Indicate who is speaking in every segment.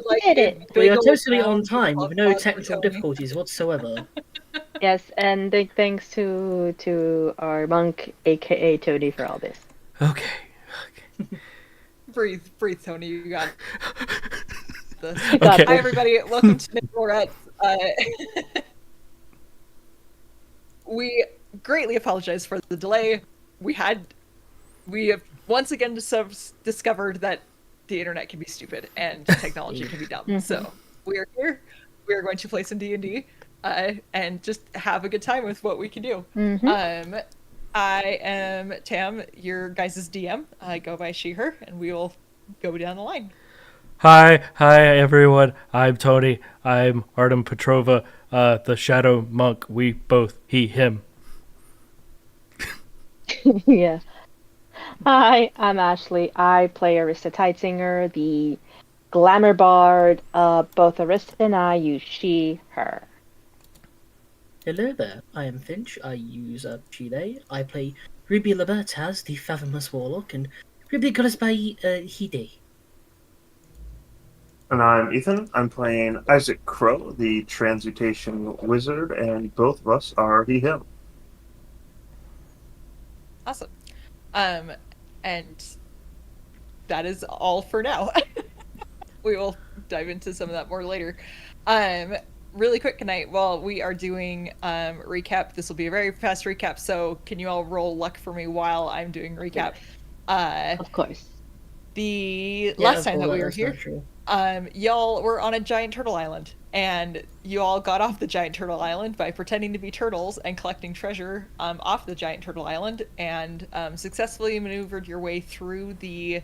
Speaker 1: like
Speaker 2: did
Speaker 1: a
Speaker 2: it.
Speaker 3: We
Speaker 1: big
Speaker 3: are
Speaker 1: old
Speaker 3: totally on
Speaker 1: round
Speaker 3: time with no
Speaker 1: applause for
Speaker 3: technical
Speaker 1: Tony.
Speaker 3: difficulties whatsoever.
Speaker 2: Yes, and big thanks to our monk, aka Tony, for all this.
Speaker 4: Okay.
Speaker 1: Breathe, breathe, Tony. You got this.
Speaker 2: You got
Speaker 4: Okay.
Speaker 1: Hi,
Speaker 2: this.
Speaker 1: everybody. Welcome to Nick Loretz. We greatly apologize for the delay. We have once again discovered that the internet can be stupid and technology can be dumb. So we are here. We are going to play some D&D and just have a good time with what we can do. I am Tam, your guys' DM. I go by she, her, and we will go down the line.
Speaker 4: Hi everyone. I'm Tony. I'm Artem Petrova, the Shadow Monk. We both, he, him.
Speaker 2: Yeah. Hi, I'm Ashley. I play Arista Tidesinger, the glamour bard. Both Arista and I use she, her.
Speaker 3: Hello there, I am Finch. I use she, they. I play Ruby Libertaz, the Fathomless Warlock, and Ruby goes by he, they.
Speaker 5: And I'm Ethan. I'm playing Isaac Crow, the Transmutation Wizard, and both of us are he, him.
Speaker 1: Awesome. And that is all for now. We will dive into some of that more later. Really quick tonight, while we are doing recap, this will be a very fast recap, so can you all roll luck for me while I'm doing recap?
Speaker 2: Of course.
Speaker 1: The last time that we were here,
Speaker 3: natural.
Speaker 1: y'all were on a giant turtle island, and you all got off the giant turtle island by pretending to be turtles and collecting treasure off the giant turtle island, and successfully maneuvered your way through the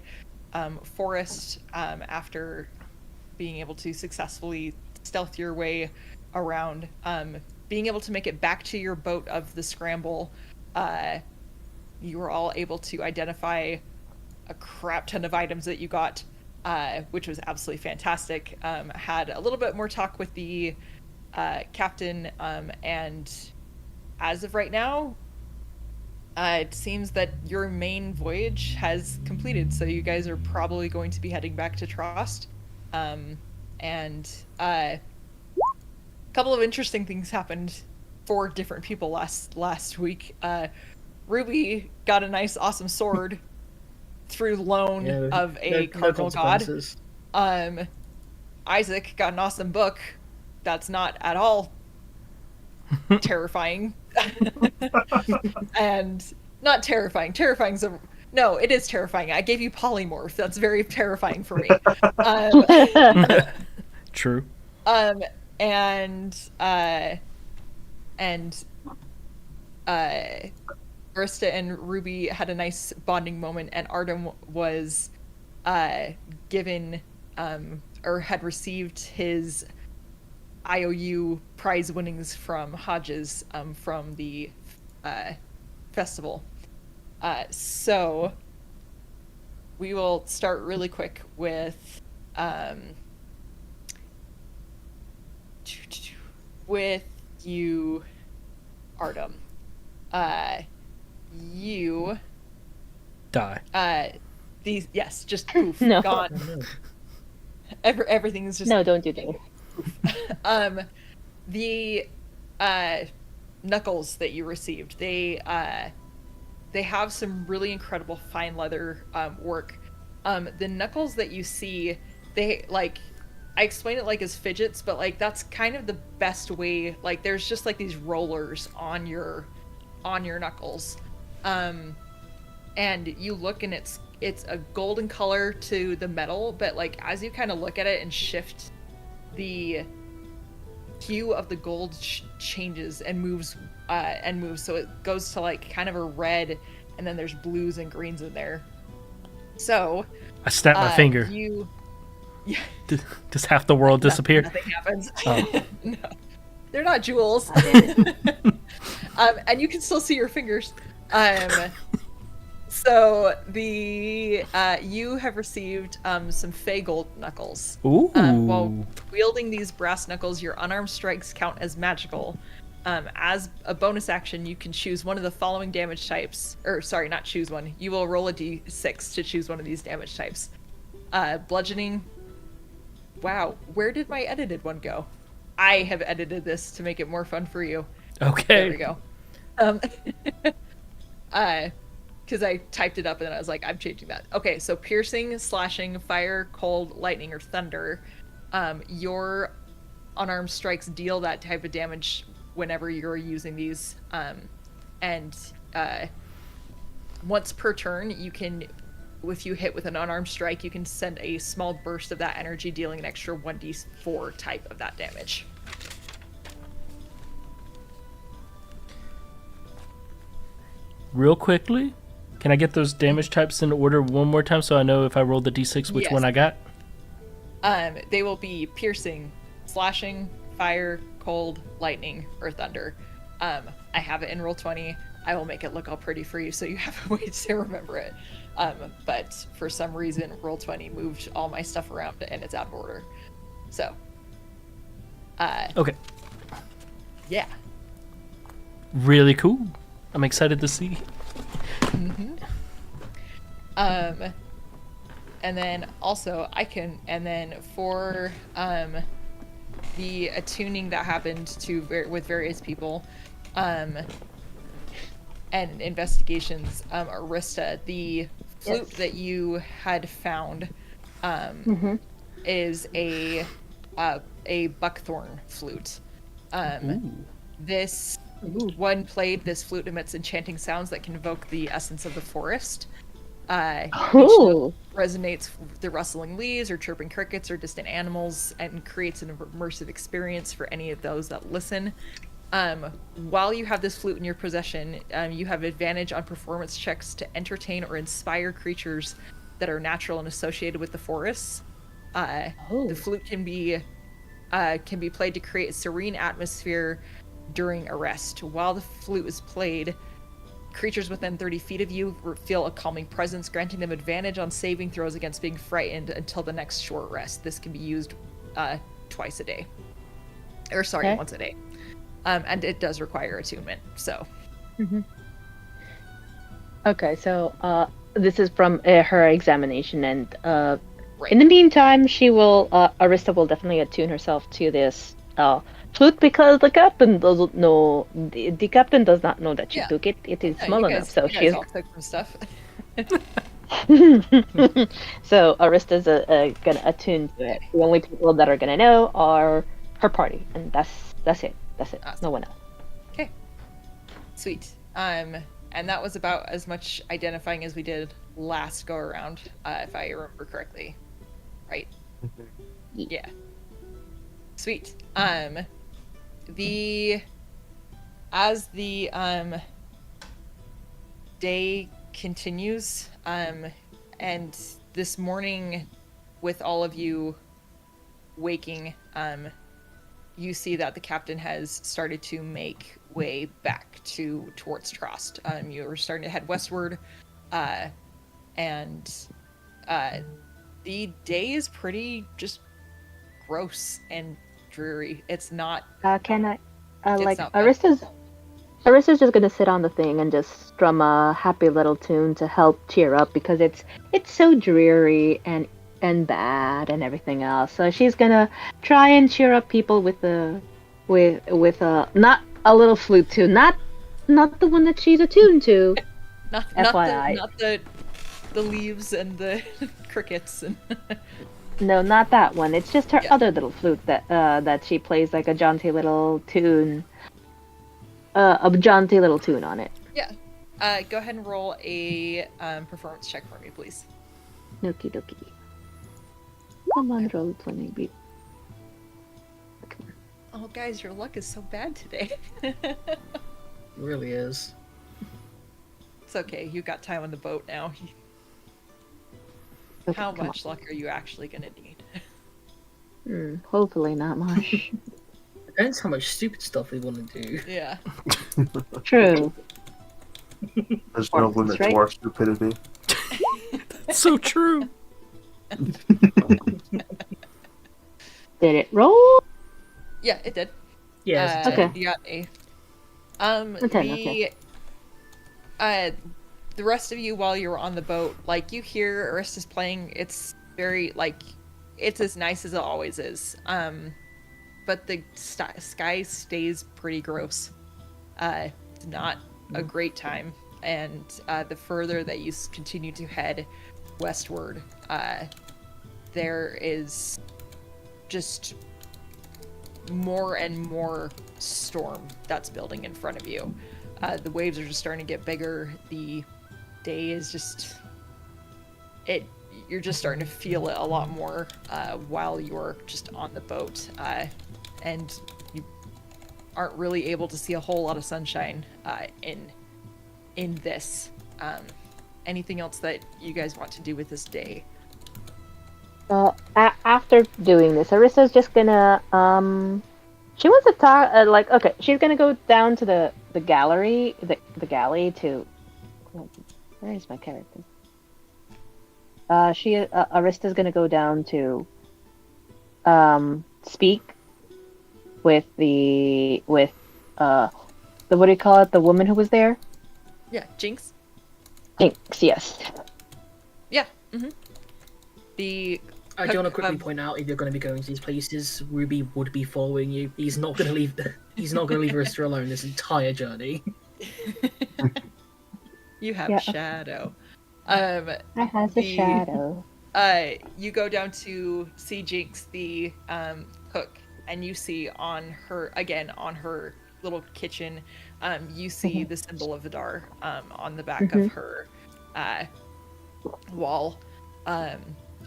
Speaker 1: forest after being able to successfully stealth your way around, being able to make it back to your boat of the scramble. You were all able to identify a crap ton of items that you got, which was absolutely fantastic. Had a little bit more talk with the captain, and as of right now, it seems that your main voyage has completed, so you guys are probably going to be heading back to Trost. And a couple of interesting things happened for different people last week. Ruby got a nice, awesome sword through loan of a cardinal god. Isaac got an awesome book that's not at all terrifying. And not terrifying. Terrifying's a... No, it is terrifying. I gave you polymorph. That's very terrifying for me.
Speaker 4: True.
Speaker 1: And Arista and Ruby had a nice bonding moment, and Artem was given or had received his IOU prize winnings from Hodges from the festival. So we will start really quick with you, Artem. You
Speaker 4: die.
Speaker 1: These, yes, just poof,
Speaker 2: No.
Speaker 1: gone. Everything is just...
Speaker 2: No, don't do that.
Speaker 1: The knuckles that you received, they have some really incredible fine leather work. The knuckles that you see, they, like, I explain it like as fidgets, but like that's kind of the best way. Like there's just like these rollers on your knuckles, and you look and it's a golden color to the metal, but like as you kind of look at it and shift, the hue of the gold changes and moves, so it goes to like kind of a red, and then there's blues and greens in there. So
Speaker 4: I snapped my finger.
Speaker 1: Yeah.
Speaker 4: Does half the world disappear?
Speaker 1: Nothing happens.
Speaker 4: Oh.
Speaker 1: No, they're not jewels. And you can still see your fingers. So the you have received some Fey Gold knuckles.
Speaker 4: Ooh.
Speaker 1: While wielding these brass knuckles, your unarmed strikes count as magical. As a bonus action, you can choose one of the following damage types. Or sorry, not choose one. You will roll a d6 to choose one of these damage types. Bludgeoning, wow, where did my edited one go? I have edited this to make it more fun for you.
Speaker 4: Okay.
Speaker 1: There we go. Because I typed it up and then I was like, I'm changing that. Okay, so piercing, slashing, fire, cold, lightning, or thunder. Your unarmed strikes deal that type of damage whenever you're using these. And once per turn, you can, if you hit with an unarmed strike, you can send a small burst of that energy, dealing an extra 1d4 type of that damage.
Speaker 4: Real quickly, can I get those damage types in order one more time so I know if I roll the d6 which
Speaker 1: Yes.
Speaker 4: one I got?
Speaker 1: They will be piercing, slashing, fire, cold, lightning, or thunder. I have it in Roll20. I will make it look all pretty for you so you have a way to remember it. But for some reason, Roll20 moved all my stuff around and it's out of order. So,
Speaker 4: Okay.
Speaker 1: yeah.
Speaker 4: Really cool. I'm excited to see.
Speaker 1: And then also and then for the attuning that happened to with various people, and investigations, Arista, the flute
Speaker 2: Yes.
Speaker 1: that you had found, is a buckthorn flute. This when played, this flute emits enchanting sounds that can evoke the essence of the forest. Each note resonates with the rustling leaves or chirping crickets or distant animals and creates an immersive experience for any of those that listen. While you have this flute in your possession, you have advantage on performance checks to entertain or inspire creatures that are natural and associated with the forests. The flute can be played to create a serene atmosphere during a rest. While the flute is played, creatures within 30 feet of you feel a calming presence, granting them advantage on saving throws against being frightened until the next short rest. This can be used twice a day. Or sorry,
Speaker 2: Okay.
Speaker 1: once a day. And it does require attunement, so.
Speaker 2: Okay, so this is from her examination, and
Speaker 1: Right.
Speaker 2: in the meantime, Arista will definitely attune herself to this flute because the captain doesn't know. The captain does not know that she
Speaker 1: Yeah.
Speaker 2: took it. It is
Speaker 1: Yeah,
Speaker 2: small
Speaker 1: you
Speaker 2: enough,
Speaker 1: guys,
Speaker 2: so
Speaker 1: you guys
Speaker 2: she's.
Speaker 1: all took some stuff.
Speaker 2: So Arista's gonna attune to it. The only people that are gonna know are her party, and that's it. That's it.
Speaker 1: Awesome.
Speaker 2: No one else.
Speaker 1: Okay. Sweet. And that was about as much identifying as we did last go around, if I remember correctly. Right? Yeah. Sweet. As the day continues, and this morning with all of you waking, you see that the captain has started to make way back towards Trost. You're starting to head westward, and the day is pretty just gross and dreary. It's not.
Speaker 2: Can I?
Speaker 1: It's
Speaker 2: Like
Speaker 1: not fun.
Speaker 2: Arista's just gonna sit on the thing and just strum a happy little tune to help cheer up because it's so dreary and bad and everything else. So she's gonna try and cheer up people with not a little flute tune, not the one that she's attuned to.
Speaker 1: Not
Speaker 2: FYI.
Speaker 1: the leaves and the crickets and
Speaker 2: No, not that one. It's just her
Speaker 1: Yeah.
Speaker 2: other little flute that she plays like a jaunty little tune. A jaunty little tune on it.
Speaker 1: yeah. Go ahead and roll a performance check for me, please.
Speaker 2: Okie dokie. Come on, roll 20 beat.
Speaker 1: Oh, guys, your luck is so bad today.
Speaker 3: It really is.
Speaker 1: It's okay. You got time on the boat now.
Speaker 2: Okay,
Speaker 1: How
Speaker 2: come
Speaker 1: much luck are you actually gonna need?
Speaker 2: on. Hopefully not much.
Speaker 3: Depends how much stupid stuff we want to do.
Speaker 1: Yeah.
Speaker 2: True.
Speaker 5: There's no limit to our stupidity.
Speaker 4: So true.
Speaker 2: Did it roll?
Speaker 1: Yeah, it did.
Speaker 3: Yes.
Speaker 2: Okay.
Speaker 1: You got a.
Speaker 2: Okay.
Speaker 1: The rest of you, while you're on the boat, like you hear Arista's playing. It's very like, it's as nice as it always is. But the sky stays pretty gross. It's not a great time, and the further that you continue to head westward, there is just more and more storm that's building in front of you. The waves are just starting to get bigger. The day is just you're just starting to feel it a lot more while you're just on the boat, and you aren't really able to see a whole lot of sunshine in this. Anything else that you guys want to do with this day?
Speaker 2: After doing this, Arissa's just gonna she wants to talk okay, she's gonna go down to the gallery, the galley to where is my character? Arista's gonna go down to speak with the what do you call it? The woman who was there?
Speaker 1: Yeah, Jinx.
Speaker 2: Jinx, yes.
Speaker 1: Yeah. Mm-hmm. The
Speaker 3: I do want to quickly point out, if you're going to be going to these places, Ruby would be following you. He's not going to leave. He's not going to leave Arista alone this entire journey.
Speaker 1: You have Shadow.
Speaker 2: I have the Shadow.
Speaker 1: You go down to see Jinx, the cook, and you see on her little kitchen, you see the symbol of Vidar on the back of her wall.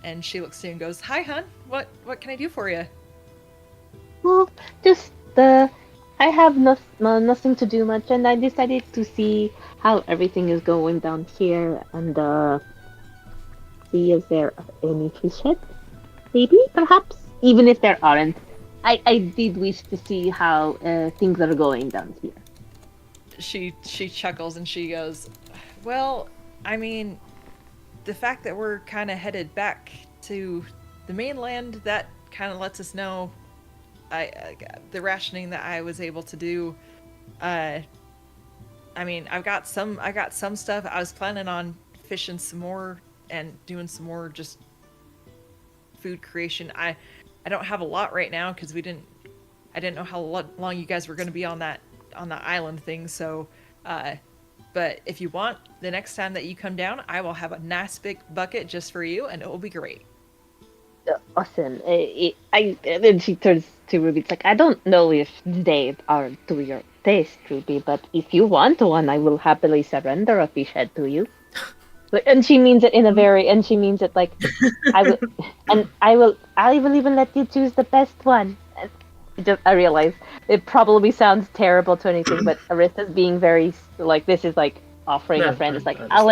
Speaker 1: And she looks to you and goes, "Hi, hon. What can I do for you?"
Speaker 2: Well, just I have nothing to do much, and I decided to see how everything is going down here, and see if there are any fish heads. Maybe, perhaps, even if there aren't, I did wish to see how things are going down here.
Speaker 1: She chuckles and she goes, "Well, I mean, the fact that we're kind of headed back to the mainland, that kind of lets us know the rationing that I was able to do. I mean, I got some stuff. I was planning on fishing some more and doing some more just food creation. I don't have a lot right now because I didn't know how long you guys were going to be on the island thing. So, but if you want, the next time that you come down, I will have a nice big bucket just for you, and it will be great."
Speaker 2: Awesome. Then she turns to Ruby. It's like, I don't know if they are to your taste, Ruby, but if you want one, I will happily surrender a fish head to you. And she means it like, I will even let you choose the best one. I realize it probably sounds terrible to anything, but Arista's being very like, this is like offering a friend. It's like, I'm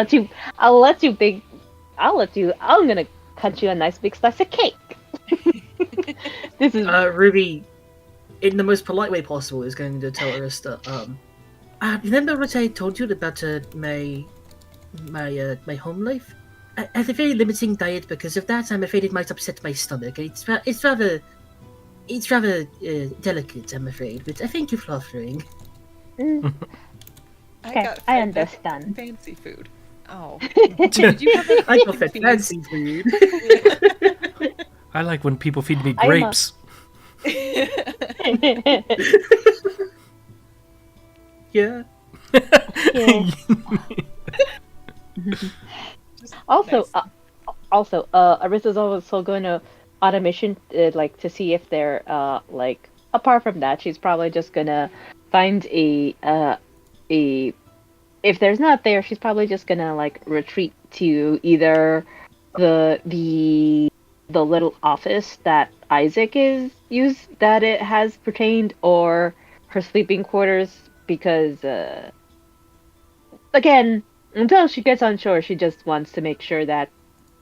Speaker 2: gonna cut you a nice big slice of cake. This is
Speaker 3: Ruby, in the most polite way possible, is going to tell Arista, remember what I told you about my home life? I have a very limiting diet because of that. I'm afraid it might upset my stomach. It's rather delicate, I'm afraid. But I thank you for offering.
Speaker 2: Okay, I understand.
Speaker 1: Fancy food. Oh.
Speaker 3: Did you have I got that fancy food.
Speaker 4: I like when people feed me grapes.
Speaker 2: Yeah.
Speaker 3: Yeah.
Speaker 2: Also, Arista's also going to automation, like, to see if they're like, apart from that, she's probably just gonna find a if there's not there, she's probably just gonna like retreat to either the little office that Isaac is used, that it has pertained, or her sleeping quarters, because again, until she gets on shore, she just wants to make sure that,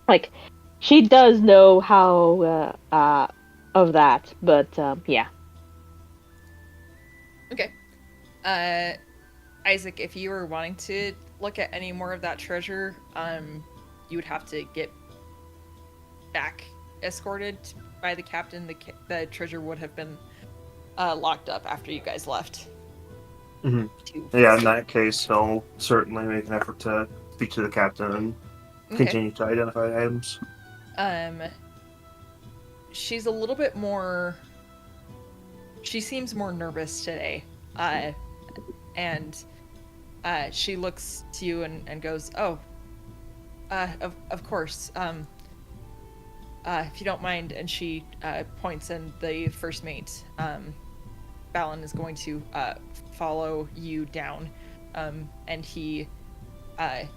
Speaker 2: like, she does know how of that, but yeah.
Speaker 1: Okay. Isaac, if you were wanting to look at any more of that treasure, you would have to get back escorted by the captain. The treasure would have been locked up after you guys left.
Speaker 5: Mm-hmm. Yeah, in that case, he'll certainly make an effort to speak to the captain and continue to identify items.
Speaker 1: she's a little bit more. She seems more nervous today, and she looks to you and goes, "Oh, of course. If you don't mind," and she points, and the first mate, Balin, is going to follow you down, and he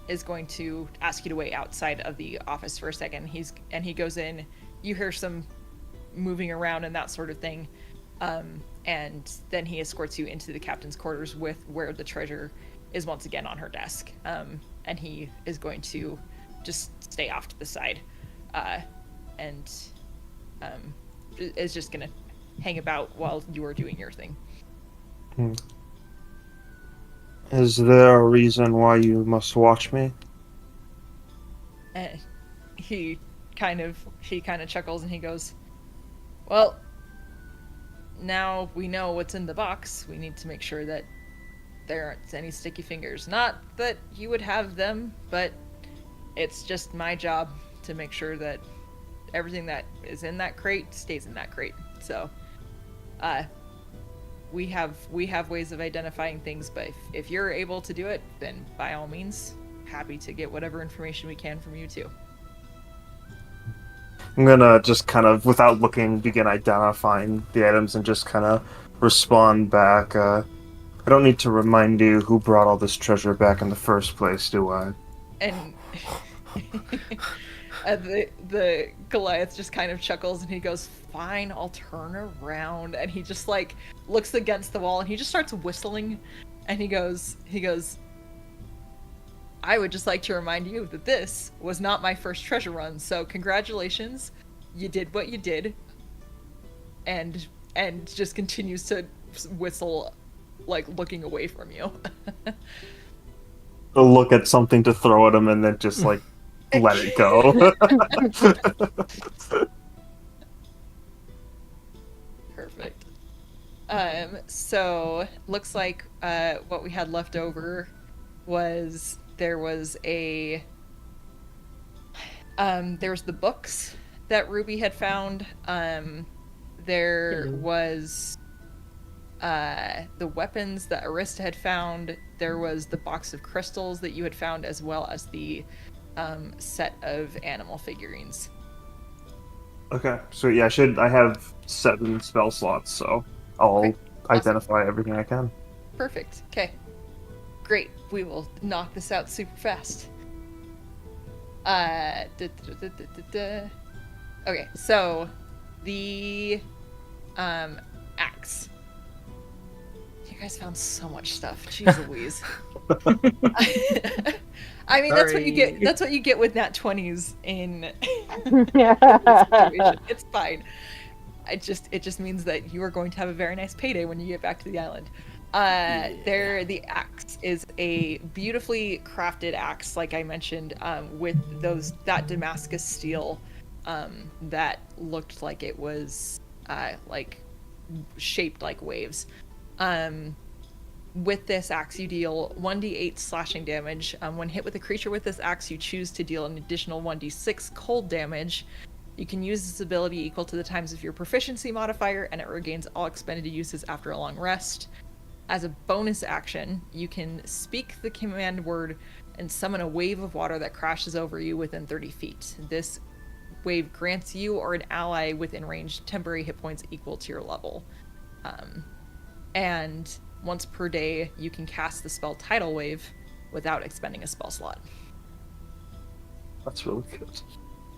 Speaker 1: is going to ask you to wait outside of the office for a second. He goes in. You hear some moving around and that sort of thing, and then he escorts you into the captain's quarters with where the treasure is once again on her desk, and he is going to just stay off to the side, and is just gonna hang about while you are doing your thing.
Speaker 5: Is there a reason why you must watch me?
Speaker 1: And he kind of chuckles and he goes, "Well, now we know what's in the box. We need to make sure that there aren't any sticky fingers. Not that you would have them, but it's just my job to make sure that everything that is in that crate stays in that crate. So, we have ways of identifying things, but if you're able to do it, then by all means, happy to get whatever information we can from you too."
Speaker 5: I'm gonna just kind of, without looking, begin identifying the items and just kind of respond back. I don't need to remind you who brought all this treasure back in the first place, do I?
Speaker 1: And the Goliath just kind of chuckles and he goes, "Fine, I'll turn around." And he just like looks against the wall and he just starts whistling, and he goes, "I would just like to remind you that this was not my first treasure run, so congratulations, you did what you did." And just continues to whistle, like looking away from you.
Speaker 5: I'll look at something to throw at him and then just like let it go.
Speaker 1: Perfect. So looks like what we had left over was there was the books that Ruby had found. There was the weapons that Arista had found. There was the box of crystals that you had found, as well as the set of animal figurines.
Speaker 5: Okay, so yeah, I have 7 spell slots, so I'll
Speaker 1: Great.
Speaker 5: identify everything I can.
Speaker 1: Perfect. Okay. Great. We will knock this out super fast. Okay, so the axe. You guys found so much stuff. Jeez Louise. I mean, that's what you get. That's what you get with nat 20s in this situation. It's fine. It just means that you are going to have a very nice payday when you get back to the island. The axe is a beautifully crafted axe, like I mentioned, with that Damascus steel that looked like it was like shaped like waves. With this axe, you deal 1d8 slashing damage. When hit with a creature with this axe, you choose to deal an additional 1d6 cold damage. You can use this ability equal to the times of your proficiency modifier, and it regains all expended uses after a long rest. As a bonus action, you can speak the command word and summon a wave of water that crashes over you within 30 feet. This wave grants you or an ally within range temporary hit points equal to your level. And once per day, you can cast the spell Tidal Wave without expending a spell slot.
Speaker 5: That's really good.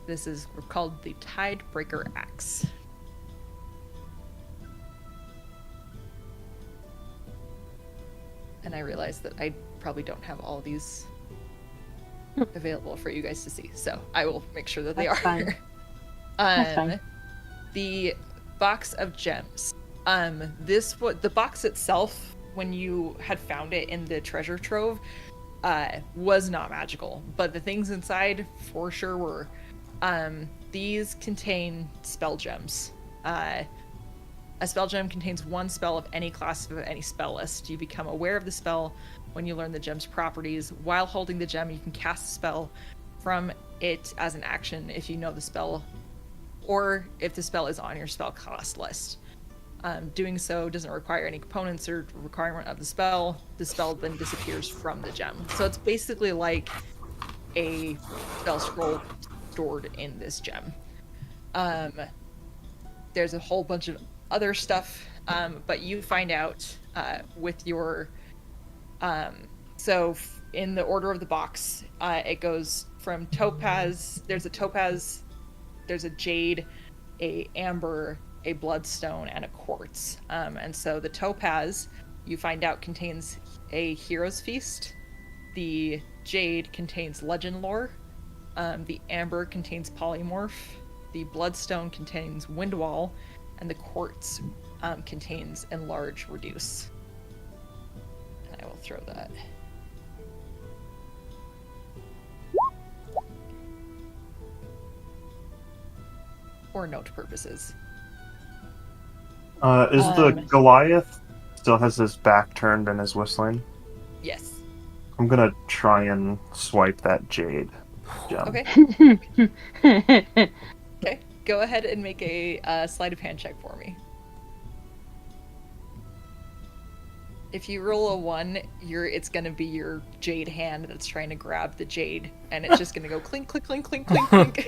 Speaker 1: This is called the Tidebreaker Axe. And I realize that I probably don't have all these available for you guys to see, so I will make sure that they
Speaker 2: That's
Speaker 1: are.
Speaker 2: fine. That's fine.
Speaker 1: The box of gems. The box itself, when you had found it in the treasure trove, was not magical, but the things inside for sure were. These contain spell gems. A spell gem contains one spell of any class of any spell list. You become aware of the spell when you learn the gem's properties. While holding the gem, you can cast a spell from it as an action if you know the spell or if the spell is on your spell cost list. Doing so doesn't require any components or requirement of the spell. The spell then disappears from the gem. So it's basically like a spell scroll stored in this gem. There's a whole bunch of other stuff, but you find out with your in the order of the box, it goes from topaz. There's a topaz, there's a jade, a amber, a bloodstone, and a quartz. And so the topaz, you find out, contains a hero's feast. The jade contains legend lore. The amber contains polymorph. The bloodstone contains windwall, and the quartz contains enlarge reduce. And I will throw that. For note purposes.
Speaker 5: Is the Goliath still has his back turned and is whistling?
Speaker 1: Yes.
Speaker 5: I'm gonna try and swipe that jade gem.
Speaker 1: Okay. Okay. Go ahead and make a sleight of hand check for me. If you roll a 1, it's gonna be your jade hand that's trying to grab the jade, and it's just gonna go clink, clink, clink, clink, clink, clink.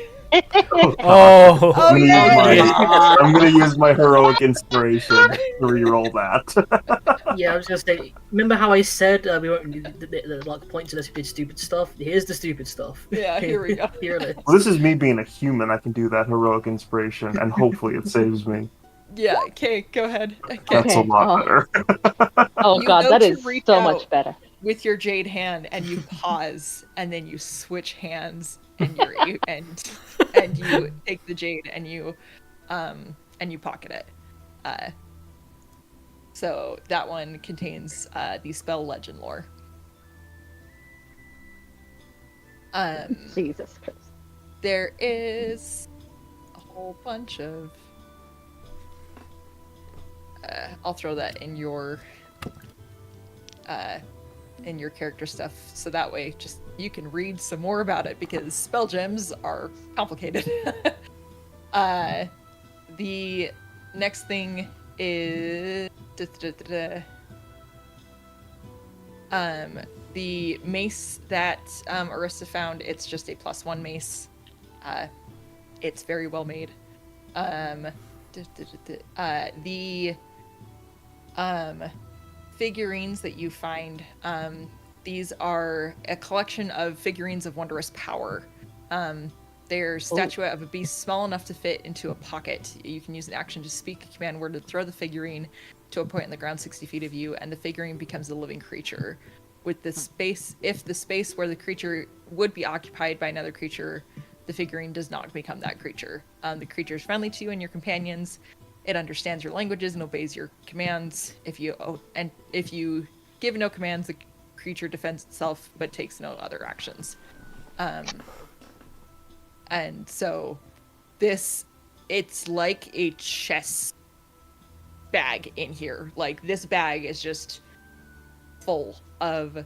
Speaker 4: Oh,
Speaker 1: Oh, yeah!
Speaker 5: I'm gonna use my heroic inspiration to re-roll that.
Speaker 3: Yeah, I was gonna say. Remember how I said we weren't going to do the like points unless we did stupid stuff? Here's the stupid stuff.
Speaker 1: Yeah, here we go.
Speaker 3: Here it is.
Speaker 5: Well, this is me being a human. I can do that heroic inspiration, and hopefully it saves me.
Speaker 1: Yeah, okay, go ahead. Okay.
Speaker 5: That's a
Speaker 2: Okay,
Speaker 5: lot better.
Speaker 2: Oh
Speaker 1: You
Speaker 2: god,
Speaker 1: go
Speaker 2: that
Speaker 1: to
Speaker 2: is
Speaker 1: reach
Speaker 2: so
Speaker 1: out.
Speaker 2: much better.
Speaker 1: With your jade hand, and you pause, and then you switch hands, and you take the jade and you pocket it. So that one contains the spell legend lore.
Speaker 2: Jesus Christ.
Speaker 1: There is a whole bunch of. I'll throw that in your character stuff, so that way just you can read some more about it, because spell gems are complicated. The next thing is the mace that Arista found. It's just a +1 mace. It's very well made. The figurines that you find, these are a collection of figurines of wondrous power. They're statuette of a beast small enough to fit into a pocket. You can use an action to speak a command word to throw the figurine to a point in the ground 60 feet of you, and the figurine becomes a living creature. With the space, if the space where the creature would be occupied by another creature, the figurine does not become that creature. The creature is friendly to you and your companions. It understands your languages and obeys your commands. If you give no commands, the creature defends itself but takes no other actions. And so it's like a chest bag in here. Like, this bag is just full of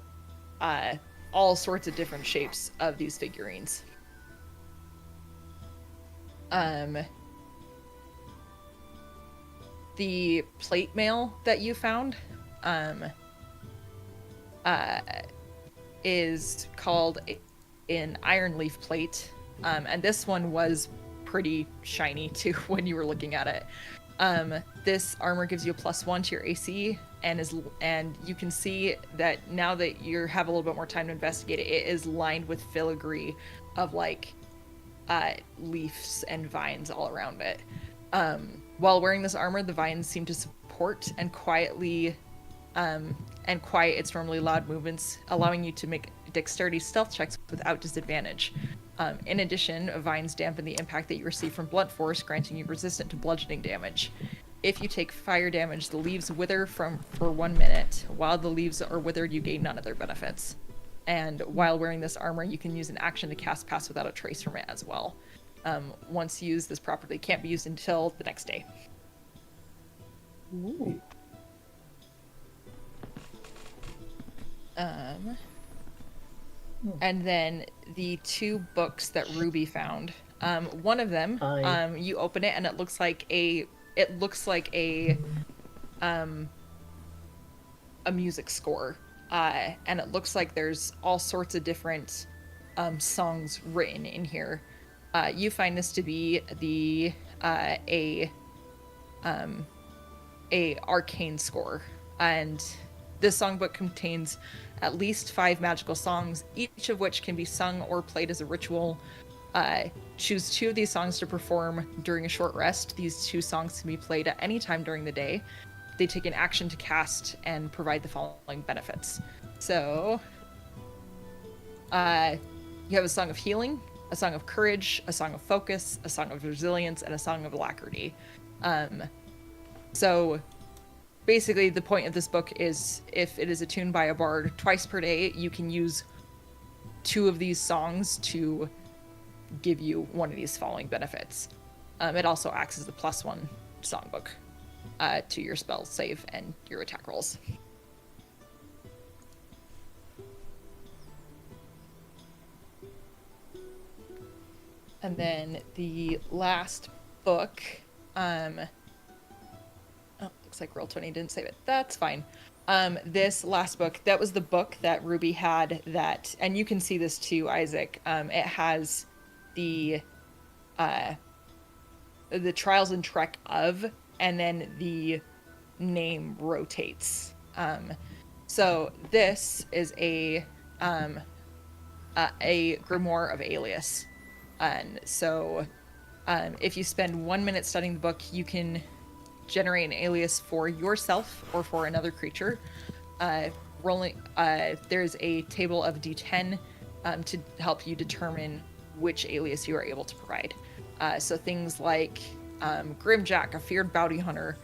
Speaker 1: all sorts of different shapes of these figurines. The plate mail that you found is called an iron leaf plate, and this one was pretty shiny too when you were looking at it. This armor gives you a +1 to your AC, and you can see that now that you have a little bit more time to investigate it, it is lined with filigree of like leaves and vines all around it. While wearing this armor, the vines seem to support and quiet its normally loud movements, allowing you to make dexterity stealth checks without disadvantage. In addition, vines dampen the impact that you receive from blunt force, granting you resistant to bludgeoning damage. If you take fire damage, the leaves wither for 1 minute. While the leaves are withered, you gain none of their benefits. And while wearing this armor, you can use an action to cast Pass Without a Trace from it as well. Once used, this property can't be used until the next day.
Speaker 2: Ooh.
Speaker 1: And then the 2 books that Ruby found, One of them,
Speaker 3: Hi.
Speaker 1: you open it and it looks like a music score, and it looks like there's all sorts of different songs written in here. You find this to be a arcane score, and this songbook contains at least 5 magical songs, each of which can be sung or played as a ritual. Choose 2 of these songs to perform during a short rest. These 2 songs can be played at any time during the day. They take an action to cast and provide the following benefits. So, you have a song of healing, a song of courage, a song of focus, a song of resilience, and a song of alacrity. So, basically, the point of this book is if it is attuned by a bard twice per day, you can use 2 of these songs to give you one of these following benefits. It also acts as the +1 songbook to your spell save and your attack rolls. And then the last book, looks like Roll20 didn't save it. That's fine. This last book, that was the book that Ruby had that, and you can see this too, Isaac. It has the trials and trek of, and then the name rotates. So this is a grimoire of Alias. And so if you spend 1 minute studying the book, you can generate an alias for yourself or for another creature. There's a table of D10 to help you determine which alias you are able to provide. So things like Grimjack, a feared bounty hunter,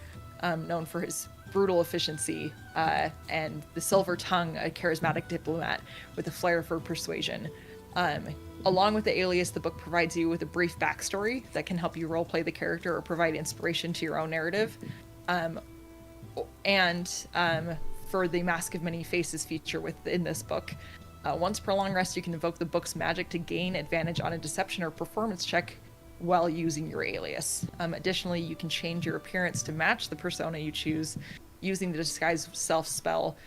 Speaker 1: known for his brutal efficiency, and the Silver Tongue, a charismatic diplomat with a flair for persuasion. Along with the alias, the book provides you with a brief backstory that can help you roleplay the character or provide inspiration to your own narrative. For the Mask of Many Faces feature within this book, once per long rest, you can invoke the book's magic to gain advantage on a deception or performance check while using your alias. Additionally, you can change your appearance to match the persona you choose using the disguise self spell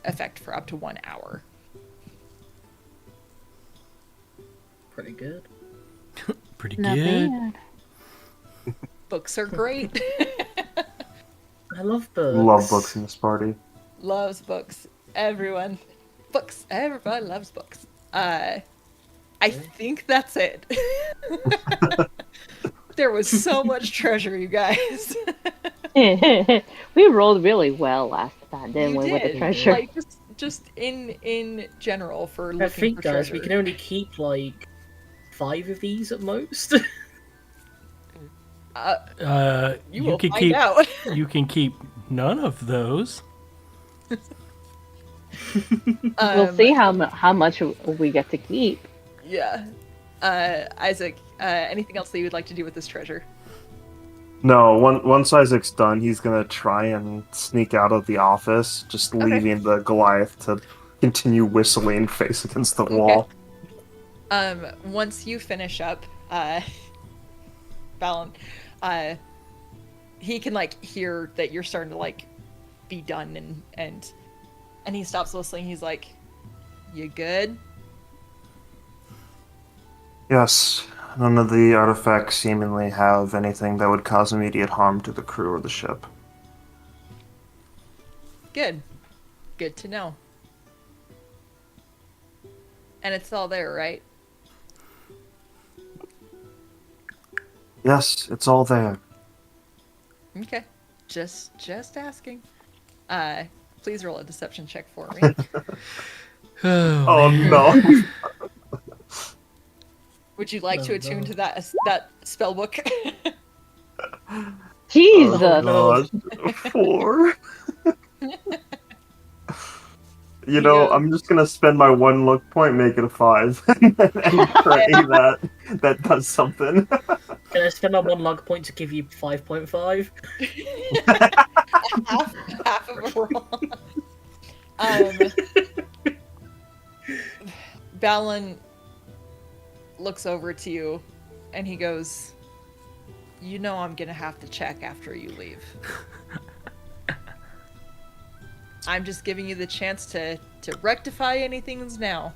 Speaker 1: effect for up to 1 hour.
Speaker 3: Pretty good.
Speaker 4: Pretty
Speaker 2: Not
Speaker 4: good.
Speaker 2: bad.
Speaker 1: Books are great.
Speaker 3: I love books.
Speaker 5: Love books in this party.
Speaker 1: Loves books. Everyone. Books. Everybody loves books. I think that's it. There was so much treasure, you guys.
Speaker 2: We rolled really well last time, didn't
Speaker 1: You
Speaker 2: we, with the
Speaker 1: did.
Speaker 2: treasure?
Speaker 1: Like just in general for
Speaker 3: I
Speaker 1: looking
Speaker 3: think,
Speaker 1: for
Speaker 3: guys,
Speaker 1: treasure.
Speaker 3: we can only keep like 5 of these at most.
Speaker 1: You
Speaker 4: You
Speaker 1: will
Speaker 4: can
Speaker 1: find
Speaker 4: keep.
Speaker 1: out.
Speaker 4: You can keep none of those.
Speaker 2: We'll see how much we get to keep.
Speaker 1: Yeah. Isaac, anything else that you would like to do with this treasure?
Speaker 5: No, once Isaac's done, he's gonna try and sneak out of the office, just leaving the Goliath to continue whistling face against the wall.
Speaker 1: Once you finish up, Balin, he can like hear that you're starting to like be done, and he stops whistling. He's like, "You good?"
Speaker 5: Yes, none of the artifacts seemingly have anything that would cause immediate harm to the crew or the ship.
Speaker 1: Good. Good to know. And it's all there, right?
Speaker 5: Yes, it's all there.
Speaker 1: Okay. Just asking. Please roll a deception check for me.
Speaker 5: Oh no.
Speaker 1: Would you like to
Speaker 3: No,
Speaker 1: attune
Speaker 3: no.
Speaker 1: to that spell book?
Speaker 2: Jesus!
Speaker 5: Oh gosh. 4. You know,
Speaker 1: Yeah.
Speaker 5: I'm just gonna spend my 1 luck point, make it a 5, and pray that does something.
Speaker 3: Can I spend my 1 luck point to give you 5.5?
Speaker 1: half of a roll. Balin looks over to you And he goes, "You know I'm gonna have to check after you leave. I'm just giving you the chance to rectify anything's now.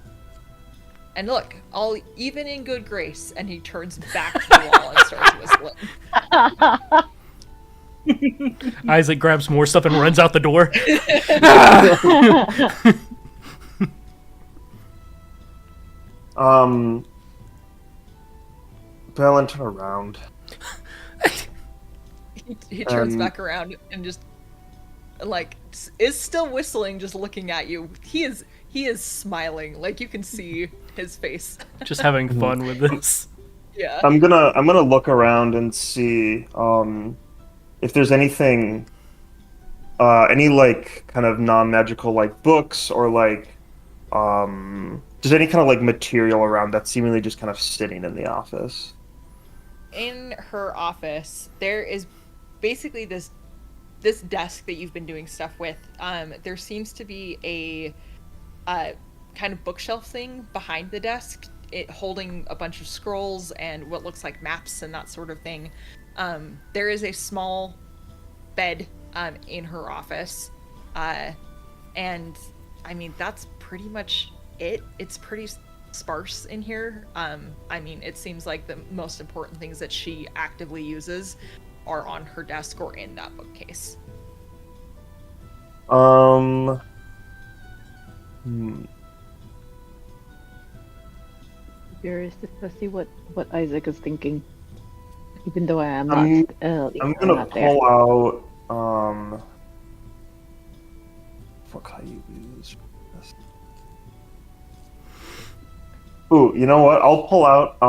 Speaker 1: And look, I'll even in good grace." And he turns back to the wall and starts whistling.
Speaker 4: Isaac grabs more stuff and runs out the door.
Speaker 5: Balin, turn around.
Speaker 1: He turns back around and just like is still whistling, just looking at you. He is smiling, like you can see his face.
Speaker 4: Just having fun with this.
Speaker 1: Yeah.
Speaker 5: I'm gonna look around and see if there's anything, any like kind of non-magical like books or like just any kind of like material around that's seemingly just kind of sitting in the office.
Speaker 1: In her office, there is basically this desk that you've been doing stuff with. There seems to be a kind of bookshelf thing behind the desk, it holding a bunch of scrolls and what looks like maps and that sort of thing. There is a small bed in her office, and I mean that's pretty much it. It's pretty sparse in here. I mean, it seems like the most important things that she actively uses are on her desk or in that bookcase.
Speaker 2: Curious to see what Isaac is thinking. Even though I am
Speaker 5: I'm
Speaker 2: not.
Speaker 5: gonna
Speaker 2: not there.
Speaker 5: pull out what can I use for this? Ooh, you know what? I'll pull out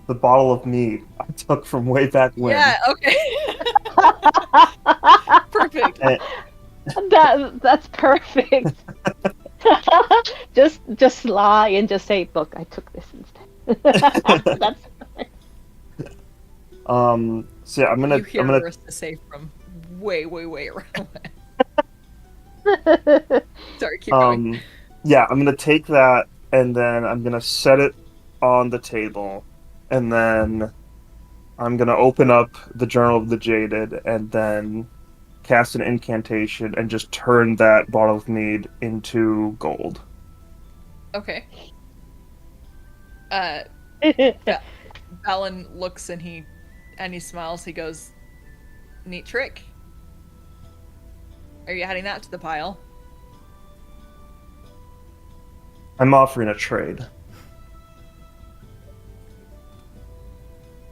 Speaker 5: the bottle of mead I took from way back when.
Speaker 1: Yeah, okay. Perfect.
Speaker 5: And-
Speaker 2: That's perfect. just lie and just say, "Look, I took this instead." That's
Speaker 5: so yeah, I'm
Speaker 1: You hear
Speaker 5: gonna
Speaker 1: Marissa say from way around. Sorry, keep going.
Speaker 5: yeah, I'm gonna take that and then I'm gonna set it on the table, and then I'm gonna open up the Journal of the Jaded and then cast an incantation and just turn that bottle of mead into gold.
Speaker 1: Okay. Balin looks and he smiles. He goes, "Neat trick. Are you adding that to the pile?"
Speaker 5: I'm offering a trade.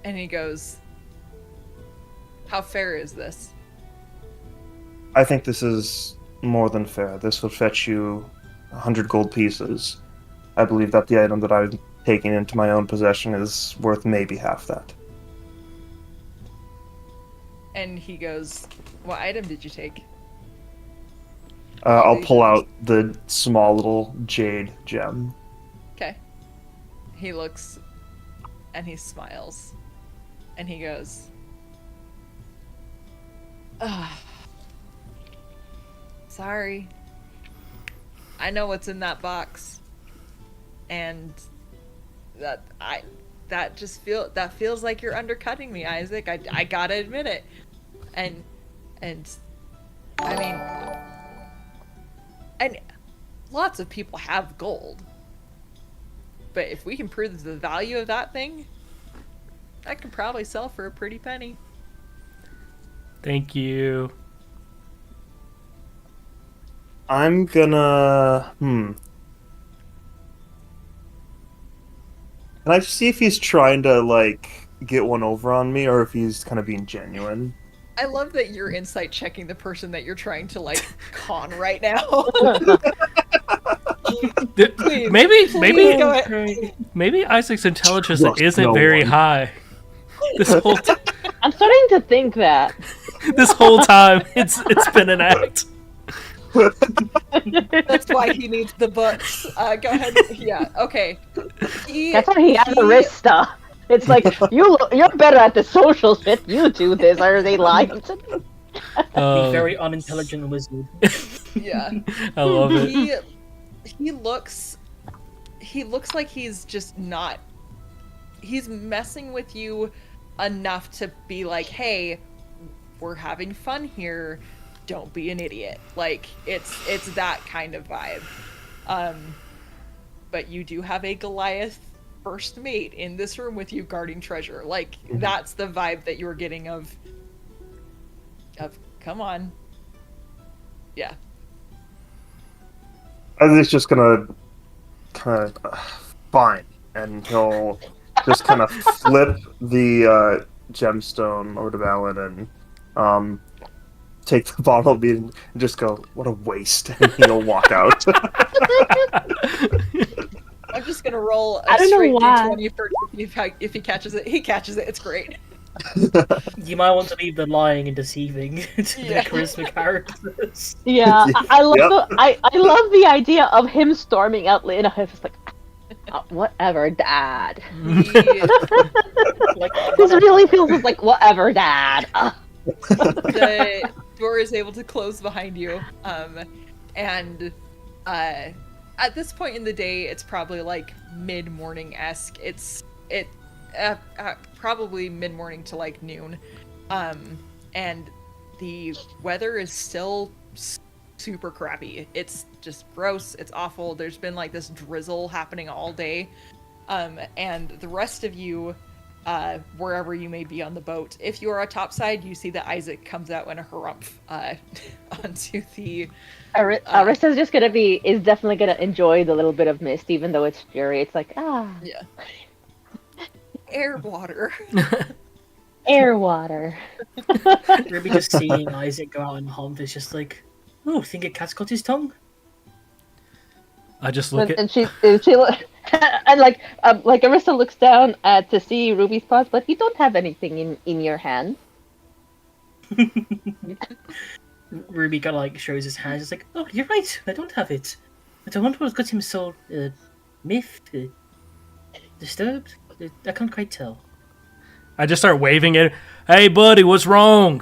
Speaker 1: And he goes, "How fair is this?"
Speaker 5: I think this is more than fair. This will fetch you 100 gold pieces. I believe that the item that I'm taking into my own possession is worth maybe half that.
Speaker 1: And he goes, "What item did you take?"
Speaker 5: I'll pull out the small little jade gem.
Speaker 1: Okay. He looks and he smiles. And he goes, "Sorry. I know what's in that box. And that feels like you're undercutting me, Isaac. I gotta admit it. And I mean, and lots of people have gold. But if we can prove the value of that thing, that could probably sell for a pretty penny."
Speaker 4: Thank you.
Speaker 5: I'm gonna... Can I see if he's trying to, like, get one over on me, or if he's kind of being genuine?
Speaker 1: I love that you're insight checking the person that you're trying to, like, con right now. Please,
Speaker 4: Maybe
Speaker 1: go ahead.
Speaker 4: maybe Isaac's intelligence
Speaker 5: Trust
Speaker 4: isn't
Speaker 5: no
Speaker 4: very
Speaker 5: one.
Speaker 4: high. This whole
Speaker 2: I'm starting to think that.
Speaker 4: this whole time it's been an act.
Speaker 1: That's why he needs the books. Go ahead. Yeah, okay.
Speaker 2: That's why he has Arista. It's like you're better at the social shit. You do this, or are they lying to me?
Speaker 3: The very unintelligent wizard.
Speaker 1: Yeah.
Speaker 4: I love it.
Speaker 1: He looks like he's just not he's messing with you enough to be like, hey, we're having fun here, don't be an idiot. Like, it's that kind of vibe. But you do have a Goliath first mate in this room with you guarding treasure. Like, that's the vibe that you're getting of come on. Yeah.
Speaker 5: I think he's just gonna kind of fine, and he'll just kind of flip the gemstone over to Valen and take the bottle of bean and just go, "What a waste!" and he'll walk out.
Speaker 1: I'm just gonna roll
Speaker 2: I
Speaker 1: a
Speaker 2: don't know
Speaker 1: straight
Speaker 2: why.
Speaker 1: d20 for if he catches it. He catches it. It's great.
Speaker 3: You might want to leave the lying and deceiving to
Speaker 1: Yeah.
Speaker 3: the charisma characters.
Speaker 2: Yeah, I love
Speaker 5: Yep.
Speaker 2: I love the idea of him storming out in a huff. It's like, whatever, Dad.
Speaker 3: Like,
Speaker 2: This really feels just like whatever, Dad.
Speaker 1: The door is able to close behind you, and at this point in the day, it's probably like mid-morning-esque. It's probably mid-morning to like noon, and the weather is still super crappy. It's just gross. It's awful. There's been like this drizzle happening all day, and the rest of you, wherever you may be on the boat, if you are a topside, you see that Isaac comes out in a harumph onto the.
Speaker 2: Arista's just is definitely gonna enjoy the little bit of mist, even though it's fury. It's like,
Speaker 1: Yeah. Air water.
Speaker 2: air water.
Speaker 3: Ruby just seeing Isaac go out and hump is just like, oh, think a cat's got his tongue?
Speaker 4: I just look at.
Speaker 2: And she and like Arista looks down to see Ruby's paws, but you don't have anything in your hand.
Speaker 3: Ruby kind of like shows his hands. It's like, oh, you're right. I don't have it. But I wonder what's got him so miffed, disturbed. I can't quite tell.
Speaker 4: I just start waving it. Hey, buddy, what's wrong?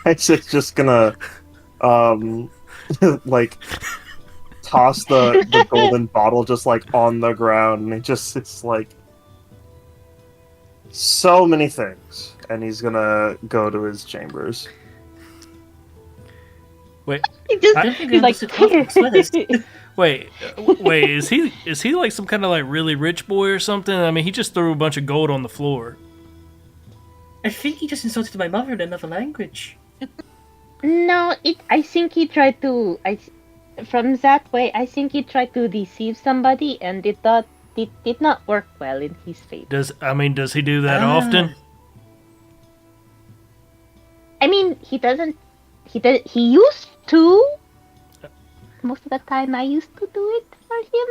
Speaker 5: Isaac's just gonna like toss the golden bottle just like on the ground, and it's like so many things, and he's gonna go to his chambers.
Speaker 4: Wait,
Speaker 2: He's
Speaker 3: I don't think
Speaker 2: like,
Speaker 3: it's sweaters.
Speaker 4: wait, is he like some kind of like really rich boy or something? I mean, he just threw a bunch of gold on the floor.
Speaker 3: I think he just insulted my mother in another language.
Speaker 2: No, I think he tried to. From that way, I think he tried to deceive somebody, and it did not work well in his favor.
Speaker 4: Does he do that often?
Speaker 2: I mean, he doesn't. He used to. Most of the time, I used to do it for him.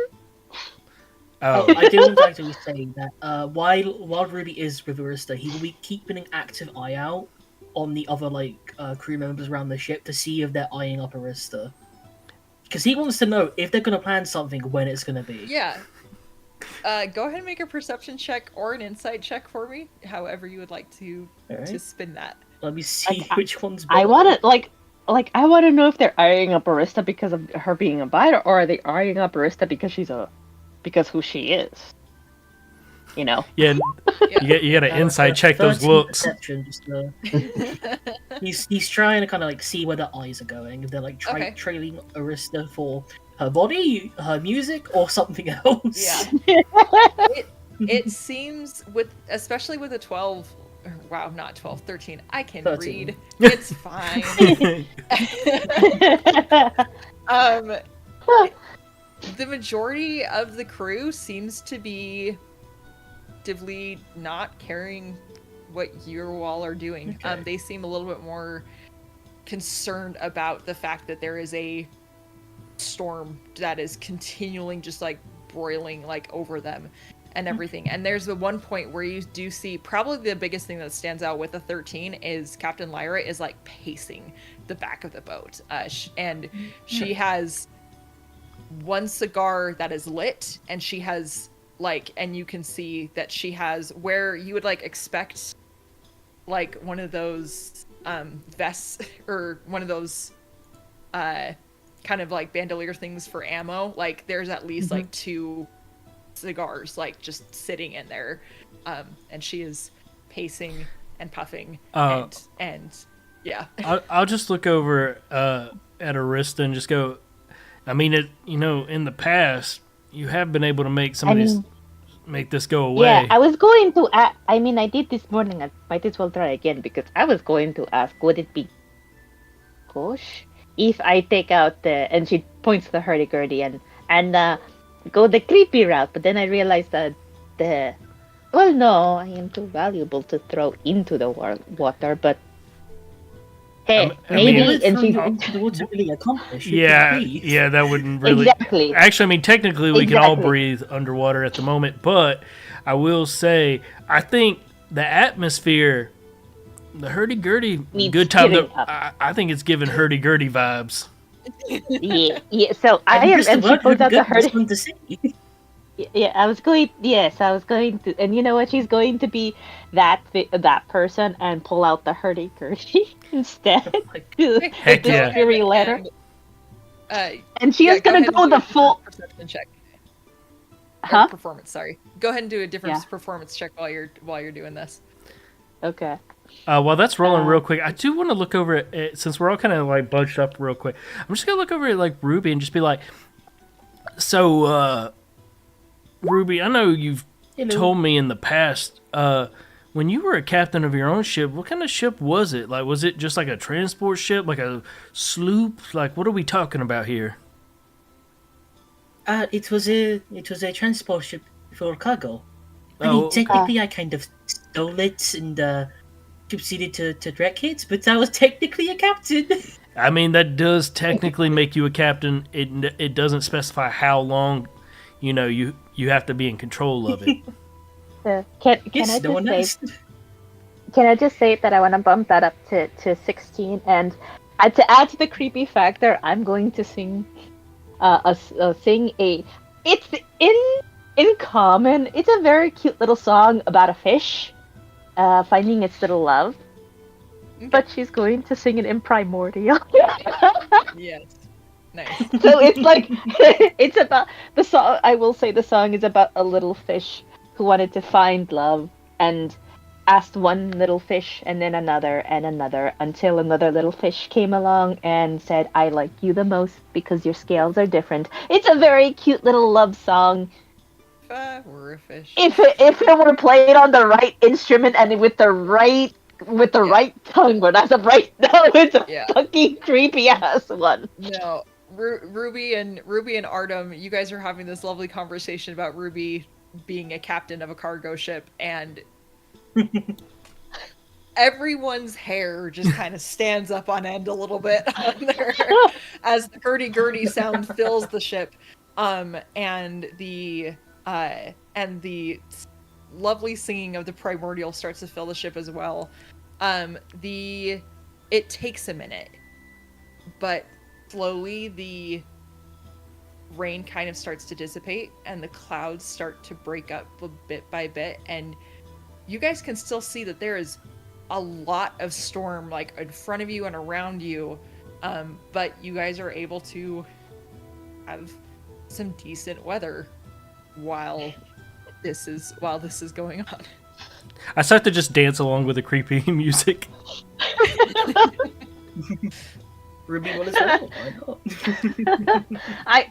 Speaker 4: Oh,
Speaker 3: I do like to say that while Ruby is with Arista, he will be keeping an active eye out on the other crew members around the ship to see if they're eyeing up Arista, because he wants to know if they're going to plan something, when it's going to be.
Speaker 1: Yeah. Go ahead and make a perception check or an insight check for me, however you would like to
Speaker 3: Alright.
Speaker 1: spin that.
Speaker 3: Let me see which one's
Speaker 2: I
Speaker 3: better.
Speaker 2: want to I want to know if they're eyeing up Arista because of her being a biter, or are they eyeing up Arista because who she is? You know.
Speaker 4: yeah. You got to insight check those
Speaker 3: 13
Speaker 4: looks.
Speaker 3: perception, just, he's trying to kind of like see where their eyes are going. If they're like
Speaker 1: Okay.
Speaker 3: trailing Arista for her body, her music, or something else.
Speaker 1: Yeah. It seems especially with a 12. Wow, not 12, 13. I can
Speaker 3: 13.
Speaker 1: read. It's fine. The majority of the crew seems to be actively not caring what you all are doing.
Speaker 3: Okay.
Speaker 1: They seem a little bit more concerned about the fact that there is a storm that is continuing just like broiling like over them and everything. And there's the one point where you do see probably the biggest thing that stands out with the 13 is Captain Lyra is like pacing the back of the boat. And she has one cigar that is lit, and she has and you can see that she has where you would like expect like one of those vests or one of those kind kind of like bandolier things for ammo, like there's at least
Speaker 3: Mm-hmm.
Speaker 1: like 2 cigars like just sitting in there, and she is pacing and puffing and yeah.
Speaker 4: I'll just look over at Arista and just go. I mean, in the past, you have been able to make some of these make this go away.
Speaker 2: Yeah, I was going to ask. I mean, I did this morning. I might as well try again because I was going to ask, would it be gosh if I take out the, and she points to the hurdy-gurdy and go the creepy route, but then I realized that well, no, I am too valuable to throw into the water, but hey,
Speaker 4: I mean,
Speaker 2: maybe, and she
Speaker 3: the water really accomplish.
Speaker 4: Yeah, that wouldn't really.
Speaker 2: exactly.
Speaker 4: Actually, I mean, technically, we can all
Speaker 2: Exactly.
Speaker 4: breathe underwater at the moment, but I will say, I think the atmosphere, the hurdy-gurdy,
Speaker 2: Needs
Speaker 4: good time.
Speaker 2: giving up.
Speaker 4: I think it's giving hurdy-gurdy vibes.
Speaker 2: Yeah. So I am, and she puts out the hurdy.
Speaker 3: To see.
Speaker 2: Yeah, I was going to, and you know what? She's going to be that person and pull out the hurdy-gurdy instead.
Speaker 4: Heck
Speaker 2: The
Speaker 4: yeah.
Speaker 2: fury letter. And she
Speaker 1: yeah,
Speaker 2: is gonna
Speaker 1: ahead and
Speaker 2: go
Speaker 1: do
Speaker 2: the
Speaker 1: a
Speaker 2: full.
Speaker 1: perception check. Or
Speaker 2: Huh?
Speaker 1: performance, sorry. Go ahead and do a different
Speaker 2: Yeah.
Speaker 1: performance check while you're doing this.
Speaker 2: Okay.
Speaker 4: While that's rolling real quick, I do want to look over at, since we're all kind of like bunched up real quick, I'm just going to look over at like Ruby and just be like, so, Ruby, I know you've told me in the past, when you were a captain of your own ship, what kind of ship was it? Like, was it just like a transport ship, like a sloop? Like, what are we talking about here?
Speaker 3: It was a transport ship for cargo. I
Speaker 4: Oh.
Speaker 3: mean, technically, I kind of stole it and proceeded to wreck it, but I was technically a captain.
Speaker 4: I mean, that does technically make you a captain. It doesn't specify how long, you have to be in control of it.
Speaker 2: Can
Speaker 3: Yes,
Speaker 2: I
Speaker 3: no one
Speaker 2: just say?
Speaker 3: knows.
Speaker 2: Can I just say that I want to bump that up to 16, and to add to the creepy factor, I'm going to sing it's in common. It's a very cute little song about a fish finding its little love, but she's going to sing it in primordial.
Speaker 1: Yes. Nice.
Speaker 2: So it's like it's about the song. I will say the song is about a little fish who wanted to find love and asked one little fish and then another and another until another little fish came along and said, "I like you the most because your scales are different." It's a very cute little love song.
Speaker 1: If I were a fish.
Speaker 2: If it were played on the right instrument and with the right right tongue, but as of right now, it's a
Speaker 1: Yeah.
Speaker 2: fucking creepy ass one.
Speaker 1: No, Ruby and Artem, you guys are having this lovely conversation about Ruby being a captain of a cargo ship, and everyone's hair just kind of stands up on end a little bit on there as the hurdy-gurdy sound fills the ship, and the lovely singing of the primordial starts to fill the ship as well. It takes a minute, but slowly the rain kind of starts to dissipate and the clouds start to break up bit by bit, and you guys can still see that there is a lot of storm like in front of you and around you, but you guys are able to have some decent weather while this is going on.
Speaker 4: I start to just dance along with the creepy music.
Speaker 3: Ruby, what is that? Why not?